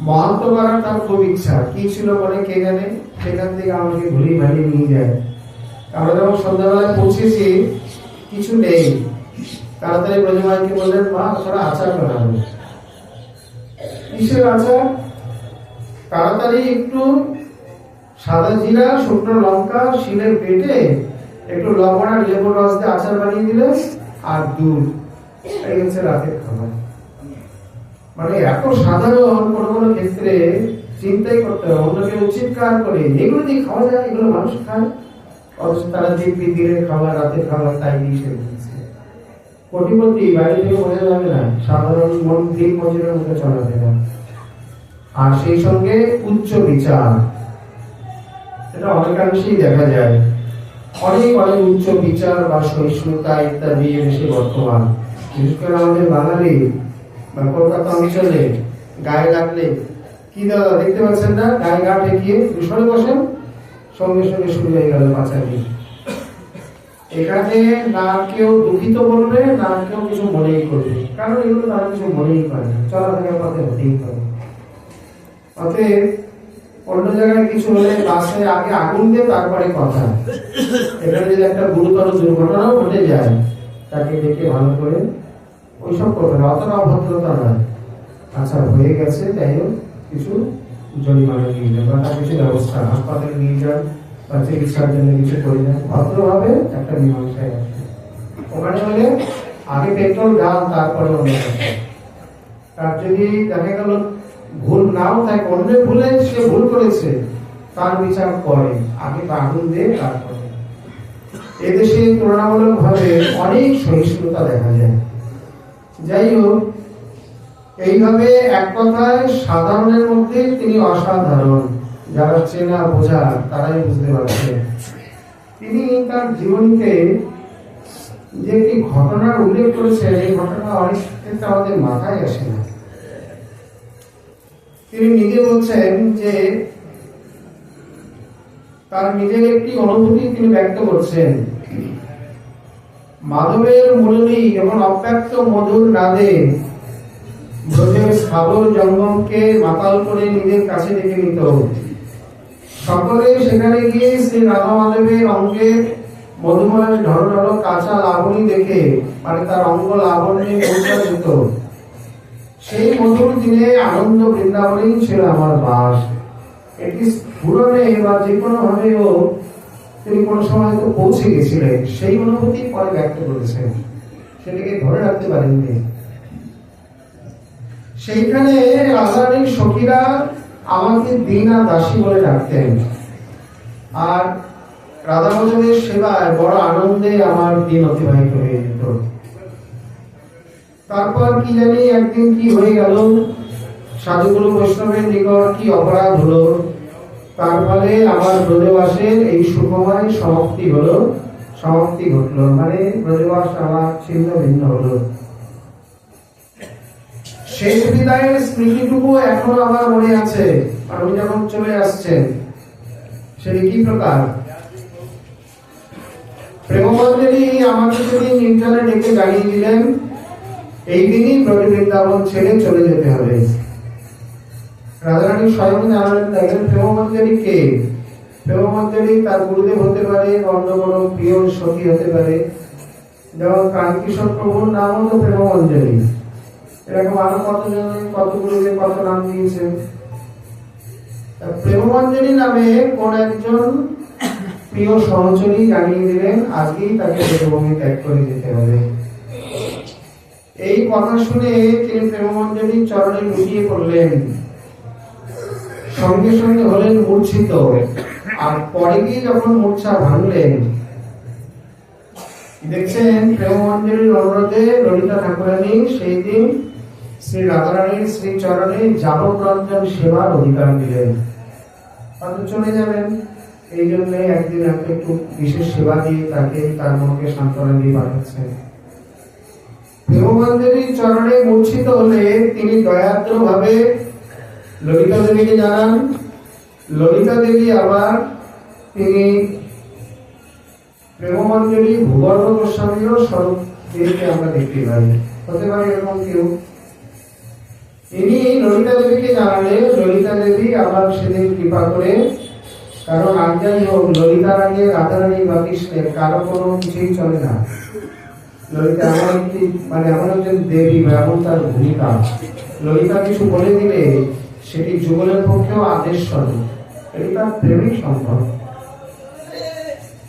মহান্ত করার তার খুব ইচ্ছা, কি ছিল বলে কে জানে, সেখান থেকে আমাকে ঘুরিয়ে ভালিয়ে নিয়ে যায়। আমরা যখন সন্ধ্যাবেলায় পৌঁছেছি কিছু নেই, তাড়াতাড়ি ব্রজমাইকে বললেন, মা তোরা আচার বানাবো। কিসের আচার? তাড়াতাড়ি একটু সাদা জিরা, শুকনো লঙ্কা শিলের বেটে একটু লবণ আর লেবুর রস দিয়ে আচার বানিয়ে দিলে আর দুধ, এই হচ্ছে রাতের খাবার। মানে এত সাধারণ, কোনো কোনো ক্ষেত্রে চিন্তাই করতে হবে, অন্যকে চিৎকার করে এগুলো দিয়ে খাওয়া যায়, এগুলো মানুষ খায়, অথচ তারা দিব্যি দিনের খাবার, রাতের খাবার তাই দিয়ে সে দিচ্ছে। কোটিপতি বাইরে থেকে বোঝা যাবে না, সাধারণ মন দিন মজুরের মধ্যে চলাবে না। আর সেই সঙ্গে উচ্চ বিচার, এটা অনেকাংশেই দেখা যায়। অনেক অনেক উচ্চ বিচার বা সহিষ্ণুতা ইত্যাদি দেশে বর্তমান। বিশেষ করে আমাদের বাঙালি বা কলকাতা অঞ্চলে গায়ে লাগলে কি দাদা দেখতে পাচ্ছেন না, গায়ে গা ঠেকিয়ে দূষণে বসেন, সঙ্গে সঙ্গে শুরু হয়ে গেল পাচারি। এখানে না কেউ দুঃখিত বলবে, না কেউ কিছু মনেই করবে, কারণ এগুলো তারা কিছু মনেই করে না, চলাফেরার পথে হতেই পারে। অতএব অন্য জায়গায় কিছু হলে বাসে আগে আগুন দিয়ে তারপরে কথা। এখানে যদি একটা গুরুতর দুর্ঘটনাও ঘটে যায়, তাকে দেখে ভালো করে ওইসব করবে না, অতটা অভদ্রতা নয়। আচ্ছা হয়ে গেছে, যাই হোক কিছু জরিমানা নিয়ে যান বা তার কিছু ব্যবস্থা, হাসপাতালে নিয়ে যান বা চিকিৎসার জন্য কিছু করে যান, ভদ্রভাবে একটা মীমাংসায় আসবে। ওখানে হলে আগে পেট্রোল ডাল তারপরে অন্য কথা। তার যদি দেখা গেল ভুল নাও থাকে, অন্যের ভুলে সে ভুল করেছে, তার বিচার করে, আগে আগুন দিয়ে তারপরে। এদেশে তুলনামূলক ভাবে অনেক সহিষ্ণুতা দেখা যায়। যাই হোক, এইভাবে এক কথায় সাধারণের মধ্যে তিনি অসাধারণ। যারা চেনা বোঝা তারাই বুঝতে পারছে। তিনি তার জীবনীতে যে একটি ঘটনার উল্লেখ করেছেন, এই ঘটনা অনেক ক্ষেত্রে আমাদের মাথায় আসে না। তিনি নিজে বলছেন যে তার নিজের একটি অনুভূতি তিনি ব্যক্ত করছেন। মাধবের মুরলী এবং অব্যক্ত মধুর নাদে ব্রজের স্থাবর জঙ্গমকে মাতাল করে নিজের কাছে ডেকে নিত। সকলে সেখানে গিয়ে শ্রী রাধা মাধবের অঙ্গে মধুময় ঢল ঢল কাঁচা লাবণী দেখে, মানে তার অঙ্গ লাবণ্যে পৌঁছা যেত। সেই মধুর দিনে আনন্দ বৃন্দাবনেই ছিল আমার বাস। এটি স্ফুরণে বা যে কোনো ভাবেও তিনি কোনো সময় তো পৌঁছে গেছিলেন, সেই অনুভূতি পরে ব্যক্ত করেছেন, সেটাকে ধরে রাখতে পারেননি। সেইখানে রাধারানীর সখীরা আমাকে দীনা দাসী বলে ডাকতেন, আর রাধা মাধবের সেবায় বড় আনন্দে আমার দিন অতিবাহিত হয়ে যেত। তারপর কি জানি একদিন কি হয়ে গেল, সাধুগুরু বৈষ্ণবের নিকট কি অপরাধ হলো, তার ফলে আমার ব্রজবাসের এই সুখময় সমাপ্তি ঘটলো, মানে ব্রজবাস আমার ছিন্ন ভিন্ন হলো। শেষ বিদায়ের স্মৃতিটুকু এখন আমার মনে আছে। আপনি যখন চলে আসছেন, সেটি কি প্রকার? প্রেমবন্ধনী আমাকে সেদিন নির্জনে ডেকে জানিয়ে দিলেন, এই দিনই ব্রজ বৃন্দাবন ছেড়ে চলে যেতে হবে। রাধারানী স্বয়ং জানালেন, দেখেন প্রেমবন্ধনী কে? প্রেমবন্ধনী তার গুরুদেব হতে পারে, অন্য কোনো প্রিয় সখী হতে পারে। যেমন কানকিশোর প্রভুর নামও তো প্রেমবন্ধনী। এরকম আরো কত গুরুদেব কত নাম দিয়েছেন। প্রেমবন্ধনী নামে কোন একজন প্রিয় সহচরী জানিয়ে দিলেন, আজকেই তাকে দেবভূমি ত্যাগ করে যেতে হবে। এই কথা শুনে তিনি প্রেমবন্ধনীর চরণে লুটিয়ে পড়লেন, সঙ্গে সঙ্গে হলেন মূর্ছিত। আর পরে গিয়ে যখন মূর্ছা ভাঙলেন, দেখছেন প্রেমবন্ধনীর অনুরোধে ললিতা ঠাকুরানী সেই দিন শ্রী রাধারানীর শ্রী চরণে যাবজ্জীবন সেবার অধিকার দিলেন। হয়তো চলে যাবেন, এই জন্য একদিন একটু বিশেষ সেবা দিয়ে তাকে তার মনকে সান্ত্বনা দিয়ে পাঠাচ্ছেন। প্রেমবন্ধনীর চরণে মূর্ছিত হলে তিনি দয়াদ্র ভাবে ললিতা দেবীকে জানান। ললিতা দেবী আবার তিনি প্রেমবন্ধনী ভূগর্ভ গোস্বামীরও স্বরূপ দেবীকে আমরা দেখতে পাই। হতে পারে এরকম কেউ। ইনি ললিতা দেবীকে জানালে ললিতা দেবী আবার সেদিন কৃপা করে, কারণ আর যাই হোক ললিতার আগে রাধারানী বা কৃষ্ণের কারো কোনো কিছুই চলে না। ললিতা এমন একটি এমন একজন দেবী বা এমন তার ভূমিকা, ললিতা কিছু বলে দিলে সেটি যুগলের পক্ষেও আদেশ স্বরূপ। এটি তার প্রেমিক সম্ভব।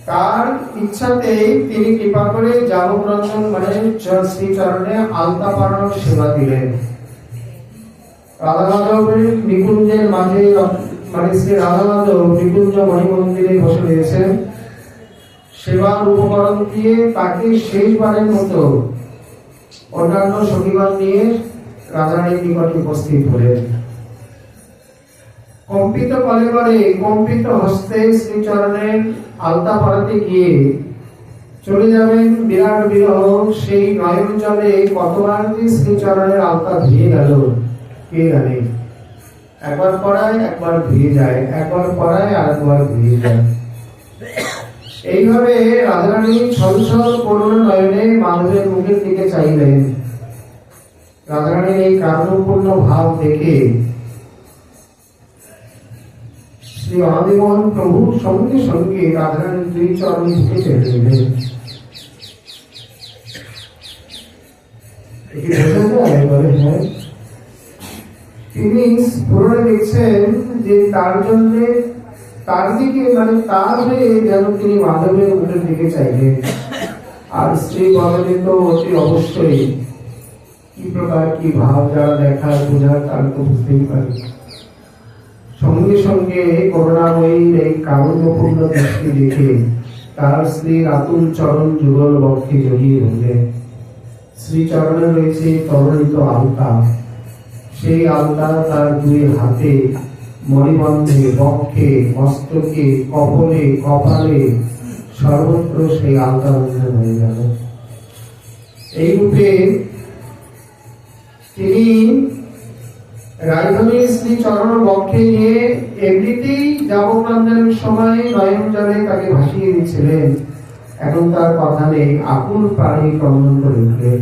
তার ইচ্ছাতেই তিনি কৃপা করে যাবজ্জীবন শ্রী চরণে আলতা পরানোর সেবা দিলেন। রাধা মাধবের নিকুঞ্জের মাঝে শ্রী রাধা মাধব নিকুঞ্জ মণি মন্দিরে বসে রয়েছেন। সেবার উপকরণ দিয়ে তাকে শেষবারের মতো অন্যান্য সখীগণ নিয়ে রাধারানীর নিকটে উপস্থিত হলেন। কম্পিত কলেবরে কম্পিত হস্তে শ্রীচরণের আলতা পরাতে গিয়ে চলে যাবেন বিরাট বিরহ। সেই নয়ন জলে কতবার যে শ্রীচরণের আলতা ধুয়ে গেল কে জানে। একবার পড়ায় একবার ধুয়ে যায়, একবার পড়ায় আর একবার ধুয়ে যায়। এইভাবে রাধারানী ছলছল করুণ নয়নে মাধবের মুখের দিকে চাইলেন। রাধারানীর এই কারণপূর্ণ ভাব দেখে শ্রী অনাদিমোহন প্রভু সঙ্গে সঙ্গে রাধারানীর দুই চরণ বুকে চেপে দিলেন। তিনি স্ফুরণে দেখছেন যে তার জন্য তার দিকে মানে তার হয়ে যেন তিনি মাধবের মুখের দিকে চাইলেন। আর স্ত্রী বদলে তো অতি অবশ্যই কি প্রকার কি ভাব যারা দেখার বোঝার তার তো বুঝতেই পারে। সঙ্গে সঙ্গে করুণাময়ীর এই কারুণ্যপূর্ণ দৃষ্টি দেখে তার স্ত্রীর আতুল চরণ যুগল বক্ষে জড়িয়ে ধরলেন। শ্রীচরণে রয়েছে তরলিত আলতা, সেই আলতা তার দুই হাতে মণিবন্ধে বক্ষে মস্তকে কপলে কপালে সর্বত্র সেই আলতা বন্ধন হয়ে গেল। এই রূপে তিনি রাজধানীর শ্রী চরণ বক্ষে নিয়ে এমনিতেই যাবকান্তের সময় নয়ন জলে তাকে ভাসিয়ে দিচ্ছিলেন। এখন তার কথা নেই, আকুল প্রাণী ক্রন্দন করে উঠলেন।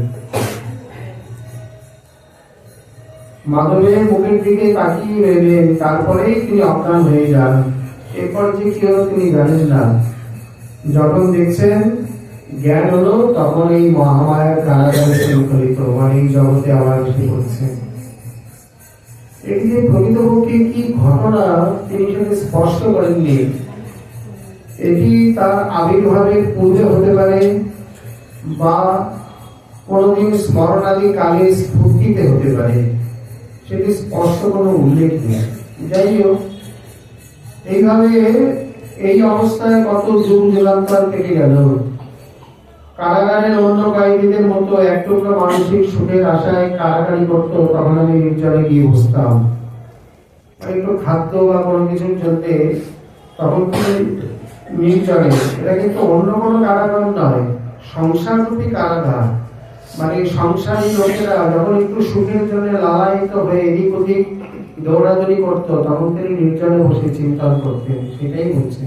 মাধবের মুখের দিকে তাকিয়ে রইলেন, তারপরেই তিনি অজ্ঞান হয়ে যান। এরপর যে কি হলো তিনি জানেন না। যখন দেখছেন জ্ঞান হলো তখন এই মহামায়ার কারাগারে শৃঙ্খলিত মানে এই জগতে আবার এসে পড়ছে। এটি যে প্রকৃতপক্ষে কি ঘটনা তিনি সেটা স্পষ্ট করেননি। এটি তার আবির্ভাবের পূর্বে হতে পারে বা কোনদিন স্মরণাদি কালে স্ফূর্তিতে হতে পারে, সেটি স্পষ্ট কোনো উল্লেখ নেই। যাই হোক, এইভাবে এই অবস্থায় কত যুগ যুগান্তর কেটে গেল। কারাগারের অন্য কয়েদিদের মতো এক টুকরো মানসিক সুখের আশায় কারাগারি করতো। তখন আমি নির্জনে গিয়ে বসতাম একটু খাদ্য বা কোনো কিছুর জন্য। তখন নির্জনে, এটা কিন্তু অন্য কোনো কারাগার নয়, সংসাররূপী কারাগার। মানে সংসারী লোকেরা যখন একটু সুখের জন্য লালায়িত হয়ে এদিক ওদিক দৌড়াদৌড়ি করতো তখন তিনি নির্জনে বসে চিন্তন করতেন। সেটাই হচ্ছে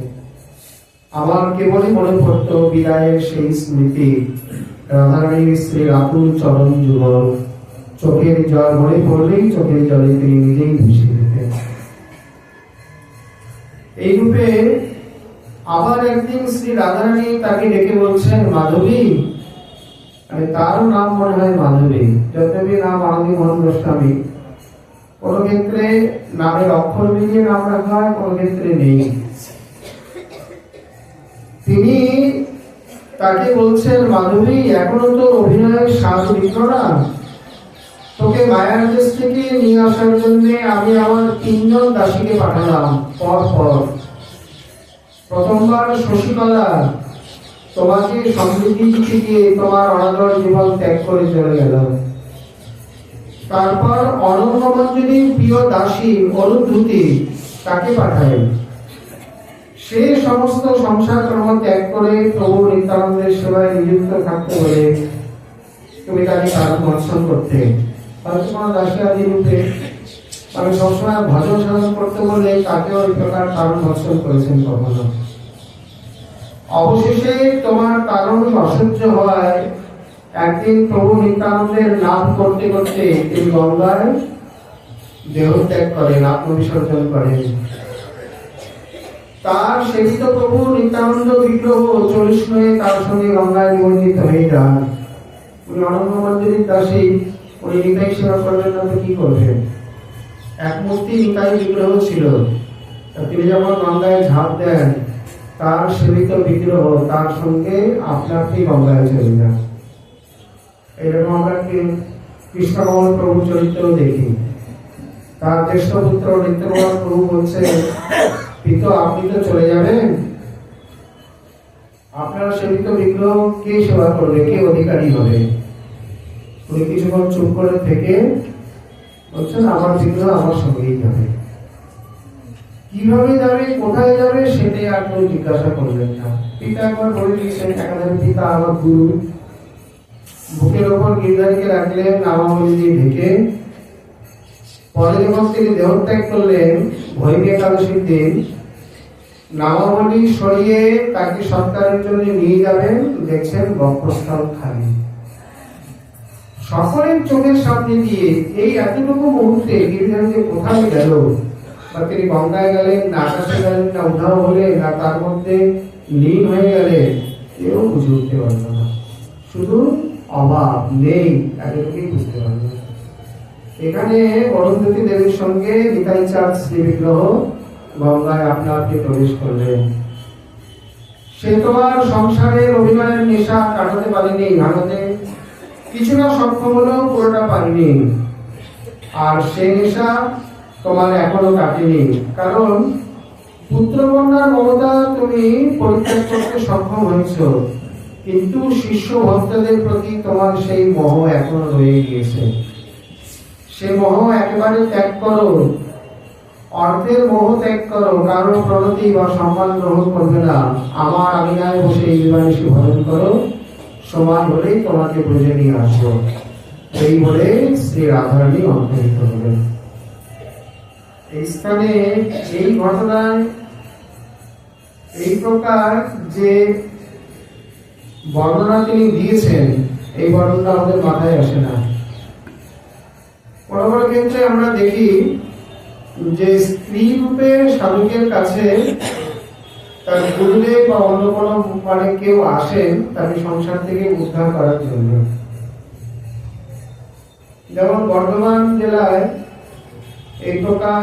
আমার কেবলই মনে পড়তো বিদায়ের সেই স্মৃতি, রাধারানীর স্ত্রীর আকুল চরণ যুগল। চোখের জল মনে পড়লেই চোখের জলে তিনি নিজেই ভেসে যেতেন। এই রূপে আবার একদিন শ্রী রাধারানী তাকে ডেকে বলছেন, মাধবী। তারও নাম মনে হয় মাধবী, যদ্যপি নাম আনন্দমোহন গোস্বামী। কোন ক্ষেত্রে নামের অক্ষর মিলিয়ে নাম রাখা হয়, কোন ক্ষেত্রে নেই। তিনি তাকে বলছেন, মাধবী, এখনো তো অভিনয়ের স্বাদ মিটল না। তোকে মায়ার দেশ থেকে নিয়ে আসার জন্য আমি আমার 3 জন দাসীকে পাঠালাম পর পর। প্রথমবার শশীকলা তোমাকে সমৃদ্ধি দিতে গিয়ে তোমার অনাদর জীবন ত্যাগ করে চলে গেল। তারপর অনঙ্গমঞ্জরীর প্রিয় দাসী অনুদ্ধূতি তাকে পাঠায়। সে সমস্ত সংসার কর্ম ত্যাগ করে প্রভু নিত্যানন্দের সেবায় নিযুক্ত থাকতে বলে তুমি তাকে কারণ ভর্ষণ করতে। কোনো দাসী আদি রূপে আমি সবসময় ভজন সাধন করতে বলে তাকেও ওই প্রকার কারণ ভর্ষণ করেছেন কখনো। অবশেষে তোমার কারণ অসহ্য হওয়ায় একদিন প্রভু নিত্যানন্দের নাম করতে করতে তিনি গঙ্গায় দেহত্যাগ করেন, আত্মবিসর্জন করেন। তার সেবিত প্রভু নিত্যানন্দ বিগ্রহ 40 হয়ে তার সঙ্গে গঙ্গায় নিমজ্জিত হয়ে যান। উনি অনঙ্গমঞ্জরীর দাসী, উনি নিতাই সেবা করবেন না তো কি করবেন? এক মূর্তি নিতাই বিগ্রহ ছিল। তিনি যখন গঙ্গায় ঝাঁপ দেন তার সেবিত বিগ্রহ তার সঙ্গে আপনা আপনি গঙ্গায় চলে যান। এরকম আমরা কৃষ্ণকমল প্রভু চরিত্র দেখি। তার জ্যেষ্ঠ পুত্র নিত্যকমল প্রভু বলছে, পিতা আপনি তো চলে যাবেন, আপনার সেবিত বিগ্রহ কে সেবা করবে, কে অধিকারী হবে? উনি কিছুক্ষণ চুপ করে থেকে বলছেন, আমার বিগ্রহ আমার সঙ্গেই যাবে। কিভাবে যাবে, কোথায় যাবে সেটাই আর কেউ জিজ্ঞাসা করলেন না। পিতা একবার বলে দিয়েছেন, একাধারে পিতা আমার গুরু। বুকের ওপর গির্জারিকে রাখলেন নামাবলী দিয়ে ঢেকে। পরে যখন তিনি দেহত্যাগ করলেন ভৈরী একাদশীর দিন, নামাবলী সরিয়ে তাকে সৎকারের জন্য নিয়ে যাবেন, দেখছেন বক্ষস্থল খালি। সকলের চোখের সামনে দিয়ে এই এতটুকু মুহূর্তে গিরিধারী যে কোথায় গেল, বা তিনি গঙ্গায় গেলেন না আকাশে গেলেন না উধাও হলেন না তার মধ্যে লীন হয়ে গেলেন, কেউ বুঝে উঠতে পারল না। শুধু অভাব নেই এতটুকুই বুঝতে পারল। এখানে অরুন্ধতী দেবীর সঙ্গে নিতাই চাঁদ শ্রী বিগ্রহ গঙ্গায় আপনা আপনি প্রবেশ করলেন। সে তোমার সংসারের অভিমানের নেশা কাটাতে পারেনি, ভারতে কিছুটা সক্ষম হলেও পুরোটা পারিনি। আর সে নেশা তোমার এখনো কাটেনি, কারণ পুত্রকন্যার মমতা তুমি পরিত্যাগ করতে সক্ষম হয়েছ, কিন্তু শিষ্য ভক্তদের প্রতি তোমার সেই মোহ এখনো রয়ে গিয়েছে। সে মোহ একেবারে ত্যাগ করো, অর্থের মোহ ত্যাগ করো, কারো প্রণতি বা সম্মান গ্রহণ করবে না। আমার আমিনায় বসে এই বিমানিসী ভজন করো, সময় হলেই তোমাকে বুঝে নিয়ে আসবো। এই বলে শ্রী রাধারানী অন্তর্হিত হলেন। এই স্থানে এই ঘটনায় এই প্রকার যে বর্ণনা তিনি দিয়েছেন, এই বর্ণনা আমাদের মাথায় আসে না। বড় বড় ক্ষেত্রে আমরা দেখি যে স্ত্রী রূপে স্বামীকের কাছে তার গুরুদেব বা অন্য কোনো মানে কেউ আসেন তাকে সংসার থেকে উদ্ধার করার জন্য। যেমন বর্ধমান জেলায় এই প্রকার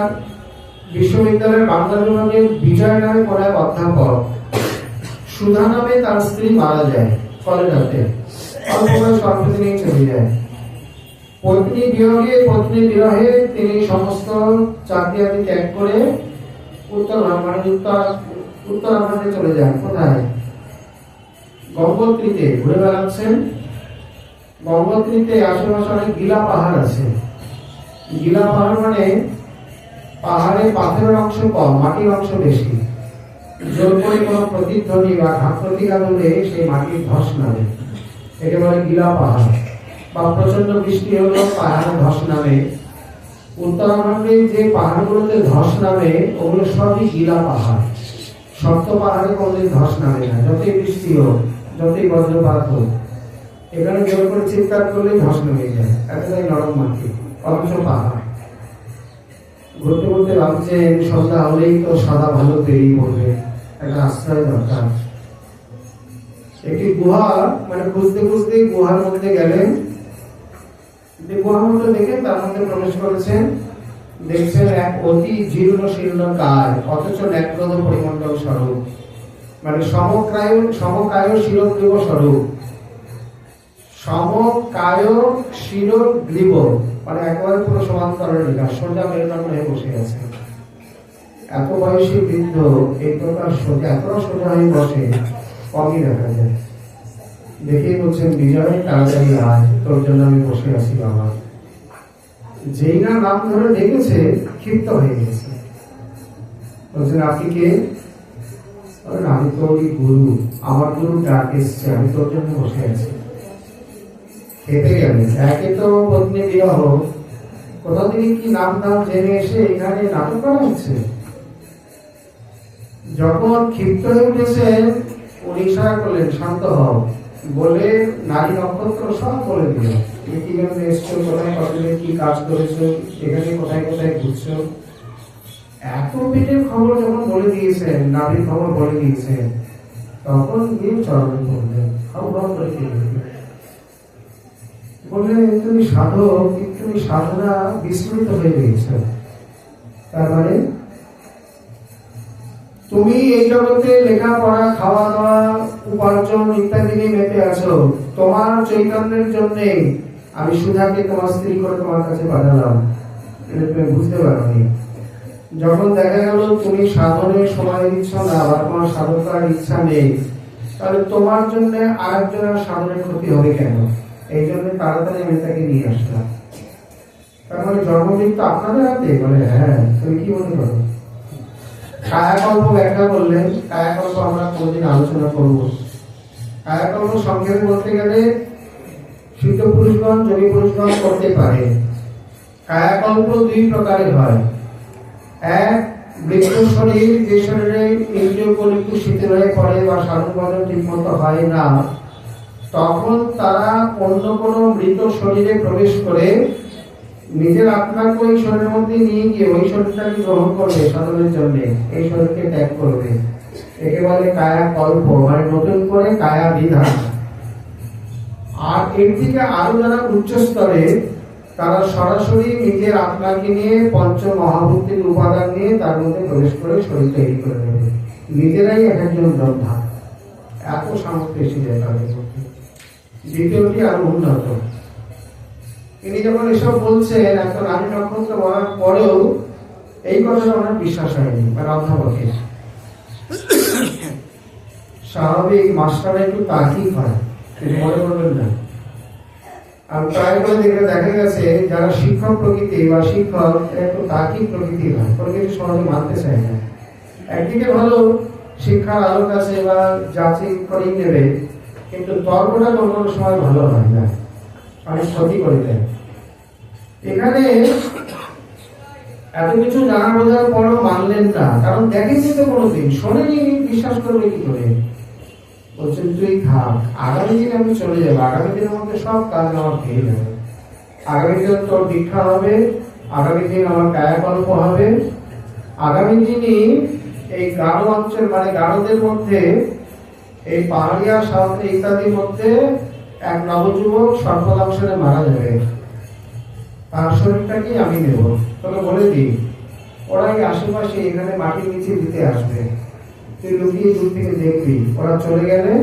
বিশ্ববিদ্যালয়ের বাংলা বিভাগের বিজয় নামে কোন এক অধ্যাপক, সুধা নামে তার স্ত্রী মারা যায় কলেরাতে, অল্প বয়স অল্প দিনেই চলে যায়। পত্নী বিরহে তিনি সমস্ত চাকরি আদি ত্যাগ করে উত্তরাখণ্ডে চলে যান। কোথায়? গঙ্গোত্রীতে ঘুরে বেড়াচ্ছেন। গঙ্গোত্রীতে আশেপাশে অনেক গিলা পাহাড় আছে। গিলা পাহাড় মানে পাহাড়ে পাথরের অংশ কম, মাটির অংশ বেশি। জোর করে কোনো প্রতিধ্বনি বা ঘাত প্রতিঘাত হলে সেই মাটির ধস নামে, একে বলে গিলা পাহাড়। বা প্রচন্ড বৃষ্টি হলো পাহাড়ে ধস নামে। উত্তরাখণ্ডে যে পাহাড়গুলোতে ধস নামে ওগুলো সবই গিলা পাহাড়। শক্ত পাহাড়ে কোনোদিন ধস নামে না, যতই বৃষ্টি হোক, যতই বজ্রপাত হোক। এখানে জোর করে চিৎকার করলে ধস নেমে যায়, এতটাই নরম মাটি, অথচ পাহাড়। ঘুরতে ঘুরতে ভাবছেন সন্ধ্যা হলেই তো সাদা ভালো বেরিয়ে পড়বে, একটা আশ্রয় দরকার। একটি গুহা মানে খুঁজতে খুঁজতে গুহার মধ্যে গেলেন। গুহার মধ্যে দেখে তার মধ্যে প্রবেশ করেছেন, দেখছেন এক অতি জীর্ণ শীর্ণ কায়, অথচ ন্যাক্রদ পরিমণ্ডল স্বরূপ, মানে সমকায় শিরোগ্রীব স্বরূপ। সমকায় শিরোগ্রীব মানে একেবারে পুরো সমান্তরাল রেখা, সোজা মেরুদণ্ড হয়ে বসে আছে। এত বয়সী বৃদ্ধ এই প্রকার সোজা, এতটা সোজা হয়ে বসে কমই দেখা যায়। দেখেই বলছেন, বিজয় তাড়াতাড়ি আয়, তোর জন্য আমি বসে আছি বাবা। যেই না নাম ধরে ডেকেছে ক্ষিপ্ত হয়ে গেছে। বলছেন, আপনি কে? আমি তো ওই গুরু, আমার গুরু ডাক এসছে, আমি তোর জন্য বসে আছি। খেতে গেলেন। একে তো পত্নী বিবাহ, কোথা থেকে কি নাম দাম জেনে এসে এখানে নাটক করা হচ্ছে। যখন ক্ষিপ্ত হয়ে উঠেছেন উনি ইশারা করলেন, শান্ত হও, বলে নারী নক্ষত্র সব বলে দিল। তুমি কি জন্য এসছো, কোথায় কতদিন কি কাজ করেছো, এখানে কোথায় কোথায় ঘুরছো। এত পেটের খবর যখন বলে দিয়েছেন, নারীর খবর বলে দিয়েছেন, তখন গিয়ে চরণে পড়লেন, করে বললেন, তুমি সাধক, তুমি সাধনা বিস্মৃত হয়ে গেছ। তার মানে তুমি এই জগতে লেখাপড়া, খাওয়া দাওয়া, উপার্জন ইত্যাদি নিয়ে মেতে আছো। তোমার চৈতন্যের জন্য আমি সুধাকে তোমার স্ত্রী করে তোমার কাছে পাঠালাম, তুমি বুঝতে পারোনি। যখন দেখা গেল তুমি সাধনের সময় দিচ্ছ না বা তোমার সাধন করার ইচ্ছা নেই, তাহলে তোমার জন্য আরেকজনের সাধনের ক্ষতি হবে কেন? এই জন্য তাড়াতাড়ি আমি তাকে নিয়ে আসলাম। তার মানে জন্মদিন তো আপনাদের হাতে? বলে হ্যাঁ। তুমি কি মনে করো? কায়াকল্প ব্যাখ্যা করলেন। কায়াকল্প আমরা কোনদিন আলোচনা করব। কায়াকল্প সংক্ষেপে বলতে গেলে সিদ্ধ পুরুষগণ যোগী পুরুষগণ করতে পারে। কায়াকল্প দুই প্রকারের হয়। এক, বৃক্ষ শরীর, যে শরীরে ইন্দ্রিয় কলিকু শিথিল হয়ে পড়ে বা সাধন ভজন ঠিক মতো হয় না, তখন তারা অন্য কোনো মৃত শরীরে প্রবেশ করে নিজের আত্মাকে ওই শরীরের মধ্যে নিয়ে গিয়ে ওই শরীরটাকে গ্রহণ করবে সাধনের জন্য, এই শরীরকে ত্যাগ করবে। একে বলে কায়াকল্প, মানে নতুন করে কায়া বিধান। আর এর থেকে আরো যারা উচ্চ স্তরে, তারা সরাসরি নিজের আত্মাকে নিয়ে পঞ্চ মহাভূতির উপাদান নিয়ে তার মধ্যে প্রবেশ করে শরীর তৈরি করে দেবে। নিজেরাই এক একজন ব্রহ্মা, এত সামর্থ্য এসে যায় তাদের মধ্যে। দ্বিতীয়টি আরো উন্নত। তিনি যখন এসব বলছেন, এত রানী নক্ষত্র বলার পরেও এই কথাটা ওনার বিশ্বাস হয়নি, মানে অধ্যাপকের। স্বাভাবিক মাস্টাররা একটু তাকিব হয়, তিনি মনে করবেন না। আর প্রায় করে দেখে দেখা গেছে যারা শিক্ষক প্রকৃতি বা শিক্ষক একটু তাকিব প্রকৃতি হয়, প্রকৃতি সহজে মানতে চায় না। একদিকে ভালো শিক্ষার আলোক আছে বা যাচাই করেই নেবে, কিন্তু তর্কটা কোনো কোনো সময় ভালো হয় না, অনেক ক্ষতি করে দেয়। এখানে এত কিছু জানা বোঝার পরও মানলেন না, কারণ দেখেনি তো কোনোদিন, শোনেনি, বিশ্বাস করবে কি করে? বলছেন তুই থাক, আগামী দিন আমি চলে যাবো, আগামী দিনের মধ্যে সব কাজ আমার পেয়ে যাবে। আগামী দিন তোর দীক্ষা হবে, আগামী দিন আমার কায়াকল্প হবে, আগামী দিনই এই গাঢ় অঞ্চল, মানে গাঢ়দের মধ্যে, এই পাহাড়িয়া সাঁওতাল ইত্যাদির মধ্যে এক নবযুবক সর্পদংশনে মারা যাবে, তার শরীরটাকেই আমি নেব। তোকে বলে দিই, ওরা এই আশেপাশে এখানে মাটির নিচে দিতে আসবে, তুই লুকিয়ে দূর থেকে দেখবি। ওরা চলে গেলে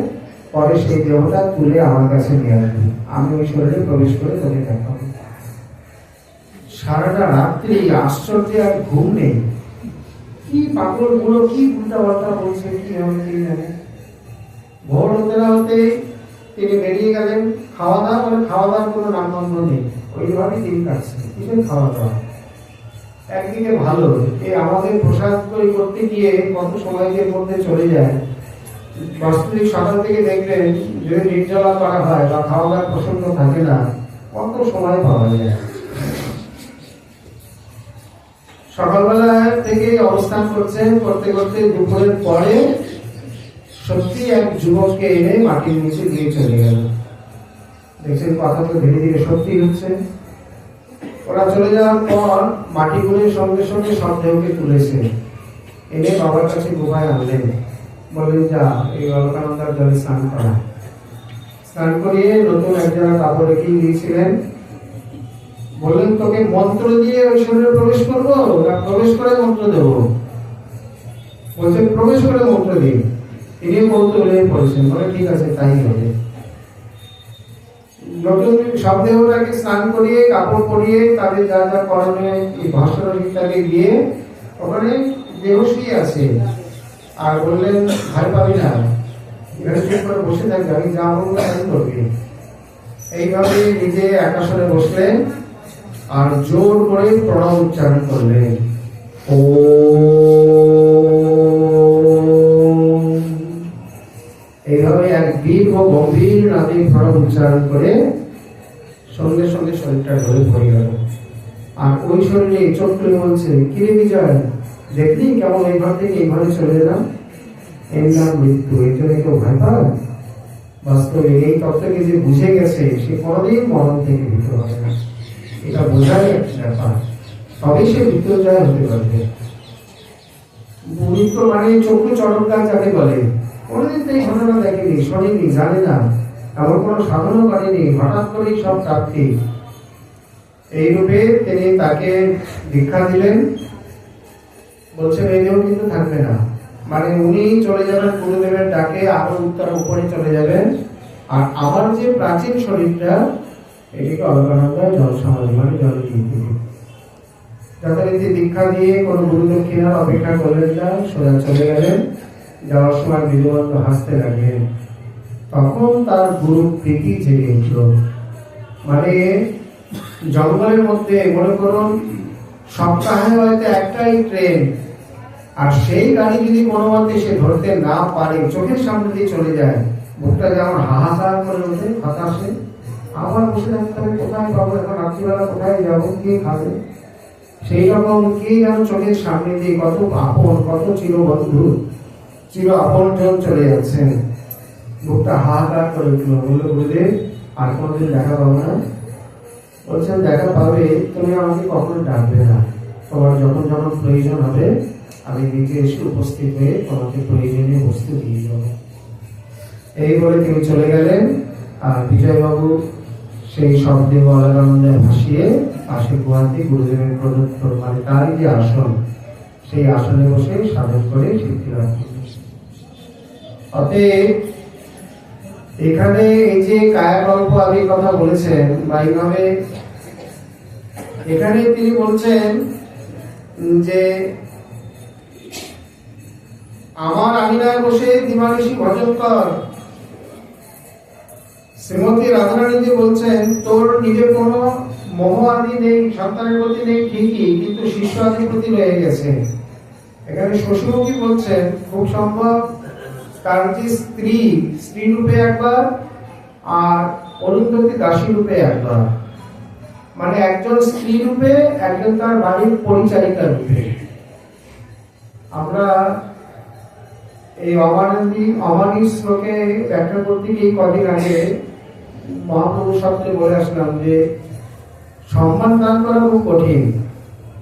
পরে সেই দেহটা তুলে আমার কাছে নিয়ে আসবি, আমি ওই শরীরে প্রবেশ করে তোকে দেখাবো। সারাটা রাত্রি আশ্চর্য, আর ঘুম নেই। কি পাগল গুলো কি উল্টা পাল্টা বলছে, কি হবে কি জানে। ভোর হতে না হতে তিনি বেরিয়ে গেলেন। খাওয়া দাওয়া, মানে খাওয়া দাওয়ার কোনো নামগন্ধ নেই, ওইভাবেই দিন কাটছে, কিছু খাওয়া দাওয়া। একদিকে ভালো, এই আমাদের প্রসাদ তৈরি করতে গিয়ে কত সময়ের মধ্যে চলে যায়। বাস্তবিক সকাল থেকে দেখবেন যদি নির্জলা করা হয় বা খাওয়া দাওয়ার প্রসঙ্গ থাকে না, কত সময় পাওয়া যায়। সকালবেলা থেকে অবস্থান করছেন, করতে করতে দুপুরের পরে সত্যি এক যুবককে এনে মাটির নিচে দিয়ে চলে গেল। দেখছেন কথা তো ধীরে ধীরে সত্যি হচ্ছে। ওরা চলে যাওয়ার পর মাটিগুলির সঙ্গে সঙ্গে সব দেহকে তুলেছে, এনে বাবার কাছে গুহায় আনলেন। বললেন যা, এই অলকানন্দার জলে স্নান করা। স্নান করিয়ে নতুন একজনা কাপড় রেখেই দিয়েছিলেন। বললেন তোকে মন্ত্র দিয়ে ওই শরীরে প্রবেশ করবো না প্রবেশ করে মন্ত্র দেবো? বলছেন প্রবেশ করে মন্ত্র দিন। তিনি কৌতূহল হয়ে পড়েছেন, বলে ঠিক আছে তাই হবে। নতুন সব দেহটাকে স্নান করিয়ে কাপড় পরিয়ে তাদের যা যা করণীয় ভাষণ ইত্যাদি দিয়ে ওখানে দেহ শুয়ে আছে। আর বললেন ভয় পাবি না, এখানে চুপ করে বসে থাকবে, আমি যা বলবো তাই করবি। এইভাবে নিজে একাসনে বসলেন আর জোর করে প্রণব উচ্চারণ করলেন। ও এইভাবে এক দীর্ঘ গম্ভীর নাদে প্রণব উচ্চারণ করে সঙ্গে সঙ্গে শরীরটা ঢলে পড়ে গেল। আর ওই শরীরে চোখ তুলে বলছে, কিরে বিজয়, দেখলি কেমন এই ঘর থেকে এই ঘরে চলে এলাম? এর নাম মৃত্যু, এর জন্য কেউ ভয় পায়? বাস্তবে এই তত্ত্বকে যে বুঝে গেছে সে কোনোদিন মরণ থেকে ভীত হবে না। এটা বোঝার একটা ব্যাপার, তবেই সে মৃত্যুঞ্জয় হতে পারবে। মৃত্যু মানে চক্ষু চরণকাল যাকে বলে, কোনোদিন তো এই ঘটনা দেখেনি, শোনেনি, জানে না, এমন কোনো সাধনও করেনি, হঠাৎ করেই সব প্রাপ্তি। এই রূপে তিনি তাকে দীক্ষা দিলেন। বলছেন এই দেহ কিন্তু থাকবে না, মানে উনি চলে যাবেন গুরুদেবের ডাকে, আরো উত্তর উপরে চলে যাবেন। আর আমার যে প্রাচীন শরীরটা, এটিকে অলকানন্দায় জল সমাধি, মানে জল দিয়ে যথারীতি দীক্ষা দিয়ে কোনো গুরু দক্ষিণার অপেক্ষা করলেন না, সোজা চলে গেলেন। যাওয়ার সময় বিধুবন্ধ হাসতে লাগলেন। তখন তার গুরু প্রীতি জেগে উঠল। মানে জঙ্গলের মধ্যে মনে করুন সপ্তাহে হয়তো একটাই ট্রেন, আর সেই গাড়ি যদি কোনো মতে সে ধরতে না পারে, চোখের সামনে দিয়ে চলে যায়, বুকটা যেমন হাহাকার করে ওঠে হতাশে, আবার বসে থাকতে হবে, কোথায় পাবো এখন, রাত্রিবেলা কোথায় যাবো, কে খাবে, সেই রকম কে যেন চোখের সামনে দিয়ে কত আপন, কত চিরবন্ধু, চির আপন জন চলে যাচ্ছেন। বুকটা হাহাকার করে উঠলো, বললো গুরুদেব আর কোনোদিন দেখা পাবো না? বলছেন দেখা পাবে, তুমি আমাকে কখনো ডাকবে না, তোমার যখন যখন প্রয়োজন হবে আমি নিজে এসে উপস্থিত হয়ে তোমাকে প্রয়োজনীয় বস্তু দিয়ে যাবো। এই বলে তিনি চলে গেলেন। আর বিজয়বাবু সেই শব্দে বলানন্দে ভাসিয়ে পাশে গুহাতে গুরুদেবের প্রদত্ত মানে তারই যে আসন, সেই আসনে বসে সাধন করে সিদ্ধি লাভ করলেন। অতএব এখানে এই যে কায়াকল্প আদি কথা বলেছেন বা এইভাবে এখানে তিনি বলছেন যে আমার আঙিনায় বসে দিবানিশি ভজন কর। শ্রীমতী রাধারানী যে বলছেন তোর নিজের কোনো মোহ আদি নেই, সন্তানের প্রতি নেই ঠিকই, কিন্তু শিষ্য আদির প্রতি রয়ে গেছে। এখানে শ্বশুরমুখী বলছেন খুব সম্ভব তার যে স্ত্রী, স্ত্রী রূপে একবার, আর অরুন্ধতী দাসী রূপে একবার, মানে একজন স্ত্রী রূপে, একজন তার বাড়ির পরিচারিকা রূপে। আমরা এই অমানি শ্লোকে ব্যাখ্যা করতে গিয়ে কদিন আগে মহাপ্রভু শব্দে বলে আসলাম যে সম্মান দান করা খুব কঠিন।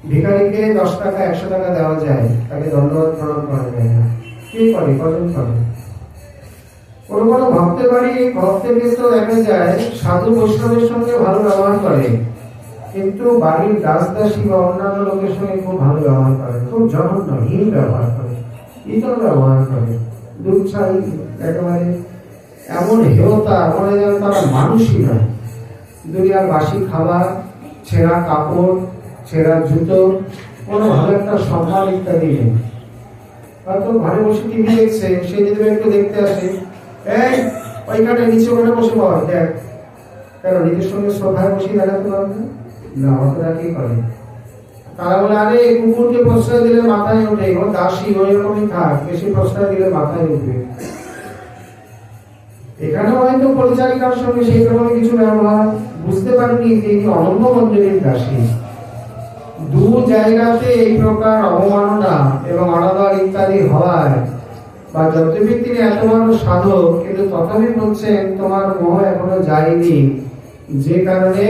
ভিখারিকে 10 টাকা 100 টাকা দেওয়া যায়, তাকে ধন্যবাদ প্রণাম করা যায় না। কে করে? কজন করে? কোনো কোনো ভক্তের বাড়ি, ভক্তের ক্ষেত্রেও দেখা যায় সাধু বৈষ্ণবের সঙ্গে ভালো ব্যবহার করে, কিন্তু বাড়ির দাসদাসী বা অন্যান্য লোকের সঙ্গে খুব ভালো ব্যবহার করে, খুব জঘন্য হীন ব্যবহার করে, ইতর ব্যবহার করে, দুঃসাহী একেবারে এমন হেয়তা, মনে যেন তারা মানুষই নয়। দুনিয়ার বাসি খাবার, ছেঁড়া কাপড়, ছেঁড়া জুতো, কোনো ভালো একটা সম্মান ইত্যাদি নেই। হয়তো ঘরে বসে টিভি দেখছে, সে যদি একটু দেখতে আসে, এই ওইখানে নিচে ওখানে বসে পড় দেখ, কেন নিজের সঙ্গে শ্রদ্ধায় বসে দেখাতে পারবে না? অতটা কি করে? তারা বলে আরে কুকুরকে প্রশ্রয় দিলে মাথায় ওঠে, ও দাসী, ওই রকমই থাক, বেশি প্রশ্রয় দিলে মাথায় উঠবে। এখানে হয়তো পরিচারিকার সঙ্গে সেই রকম কিছু ব্যবহার, বুঝতে পারেনি যে তিনি অনন্য মঞ্জুরির দাসী। দু জায়গাতে এই প্রকার অবমাননা এবং অনাদর ইত্যাদি হওয়ায়, বা যদ্যপি তিনি এত বড় সাধক, কিন্তু তথাপি বলছেন তোমার মোহ এখনো যায়নি, যে কারণে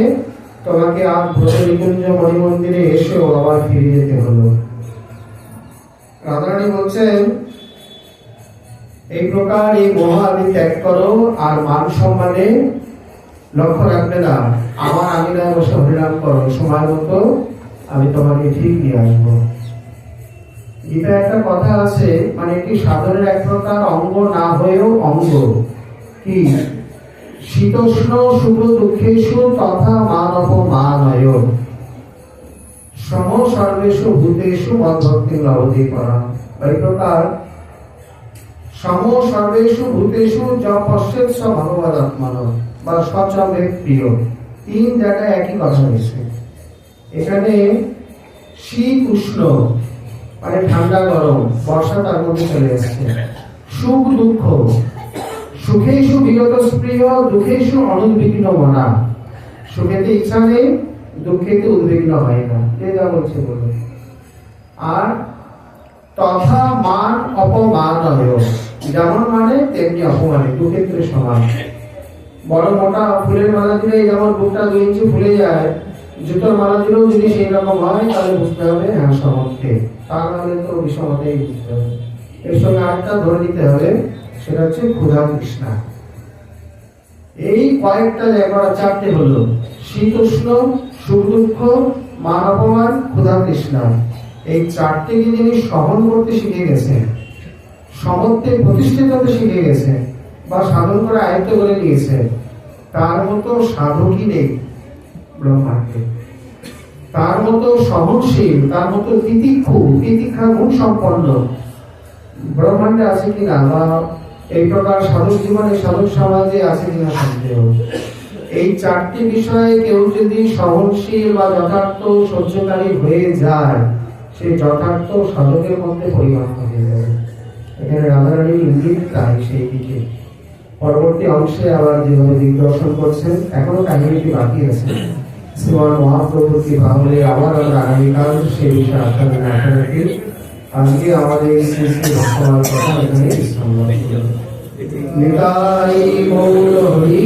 তোমাকে আজ ব্রজনিকুঞ্জ মণিমন্দিরে এসেও আবার ফিরে যেতে হলো। রাধারানী বলছেন এই প্রকার এই মোহ আদি ত্যাগ করো, আর মান সম্মানে লক্ষ্য রাখবে না, আমার আঙিনায় বসে হরিনাম করো, সময় মতো আমি তোমাকে ঠিক নিয়ে আসবো। এটা একটা কথা আছে, মানে এটি সাধনের এক প্রকার অঙ্গ না হয়েও অঙ্গ। কি? শীতোষ্ণ সুখ দুঃখেষু তথা মানব মানয় সম সর্বেষু ভূতেষু মদ্ভক্তি লভতে করা। এই প্রকার সম সর্বেষু ভূতেষু য পশ্যেৎ স ভগবদাত্মন বা সচমে প্রিয়, 3 জায়গায় একই কথা হয়েছে। এখানে শীত উষ্ণ মানে ঠান্ডা গরম, বর্ষা তার মধ্যে চলে এসছে। সুখ দুঃখ, সুখেষু বিগত স্প্রিয় দুঃখেষু অনুদ্বিগ্ন মনা। সুখেতে ইচ্ছা নেই, দুঃখেতে উদ্বিগ্ন হয় না, যে যা বলছে বলে। আর তথা মান অপমান, যেমন মানে তেমনি অপমানে, দুক্ষেত্রে সমান। বড় মোটা ফুলের মালা দিলে যেমন বুকটা 2 ইঞ্চি ফুলে যায়, জুতোর মালা দিলেও যদি সেই রকম হয় তাহলে বুঝতে হবে হ্যাঁ সমর্থে, তা নাহলে তো বিষমতেই বুঝতে হবে। এর সঙ্গে আরেকটা ধরে নিতে হবে, সেটা হচ্ছে ক্ষুধা তৃষ্ণা। এই কয়েকটা জায়গা 4টে হলো শীত উষ্ণ, সুখ দুঃখ, মান অপমান, ক্ষুধা তৃষ্ণা। এই 4টেকে যিনি সহন করতে শিখে গেছেন, সমর্থে প্রতিষ্ঠিত হতে শিখে গেছে বা সাধন করে আয়ত্ত করে নিয়েছে, তার মতো সাধকই নেই ব্রহ্মাণ্ডে। তার মতো সহনশীল, তার মতো তিতিক্ষা গুণ সম্পন্ন ব্রহ্মাণ্ডে আছে কিনা, বা এই প্রকার সাধক জীবনে সাধক সমাজে আছে কিনা সন্দেহ। এই 4টি বিষয়ে কেউ যদি সহনশীল বা যথার্থ সহ্যকারী হয়ে যায়, সে যথার্থ সাধকের মধ্যে পরিণত হয়ে যাবে। এখানে রাধারানীর ইঙ্গিত তাই সেই দিকে। পরবর্তী অংশে আবার যেভাবে দিগদর্শন করছেন, এখনো কাহিনীটি বাকি আছে। শ্রীমান মহাপ্রভুর কৃপা হলে আবার আমরা আগামীকাল সেই বিষয়ে আপনাদের মাথা রাখি। আজকে আমাদের শ্রী শ্রী ভগবানের কথা এখানে বিশ্রাম নিতাই গৌর হরি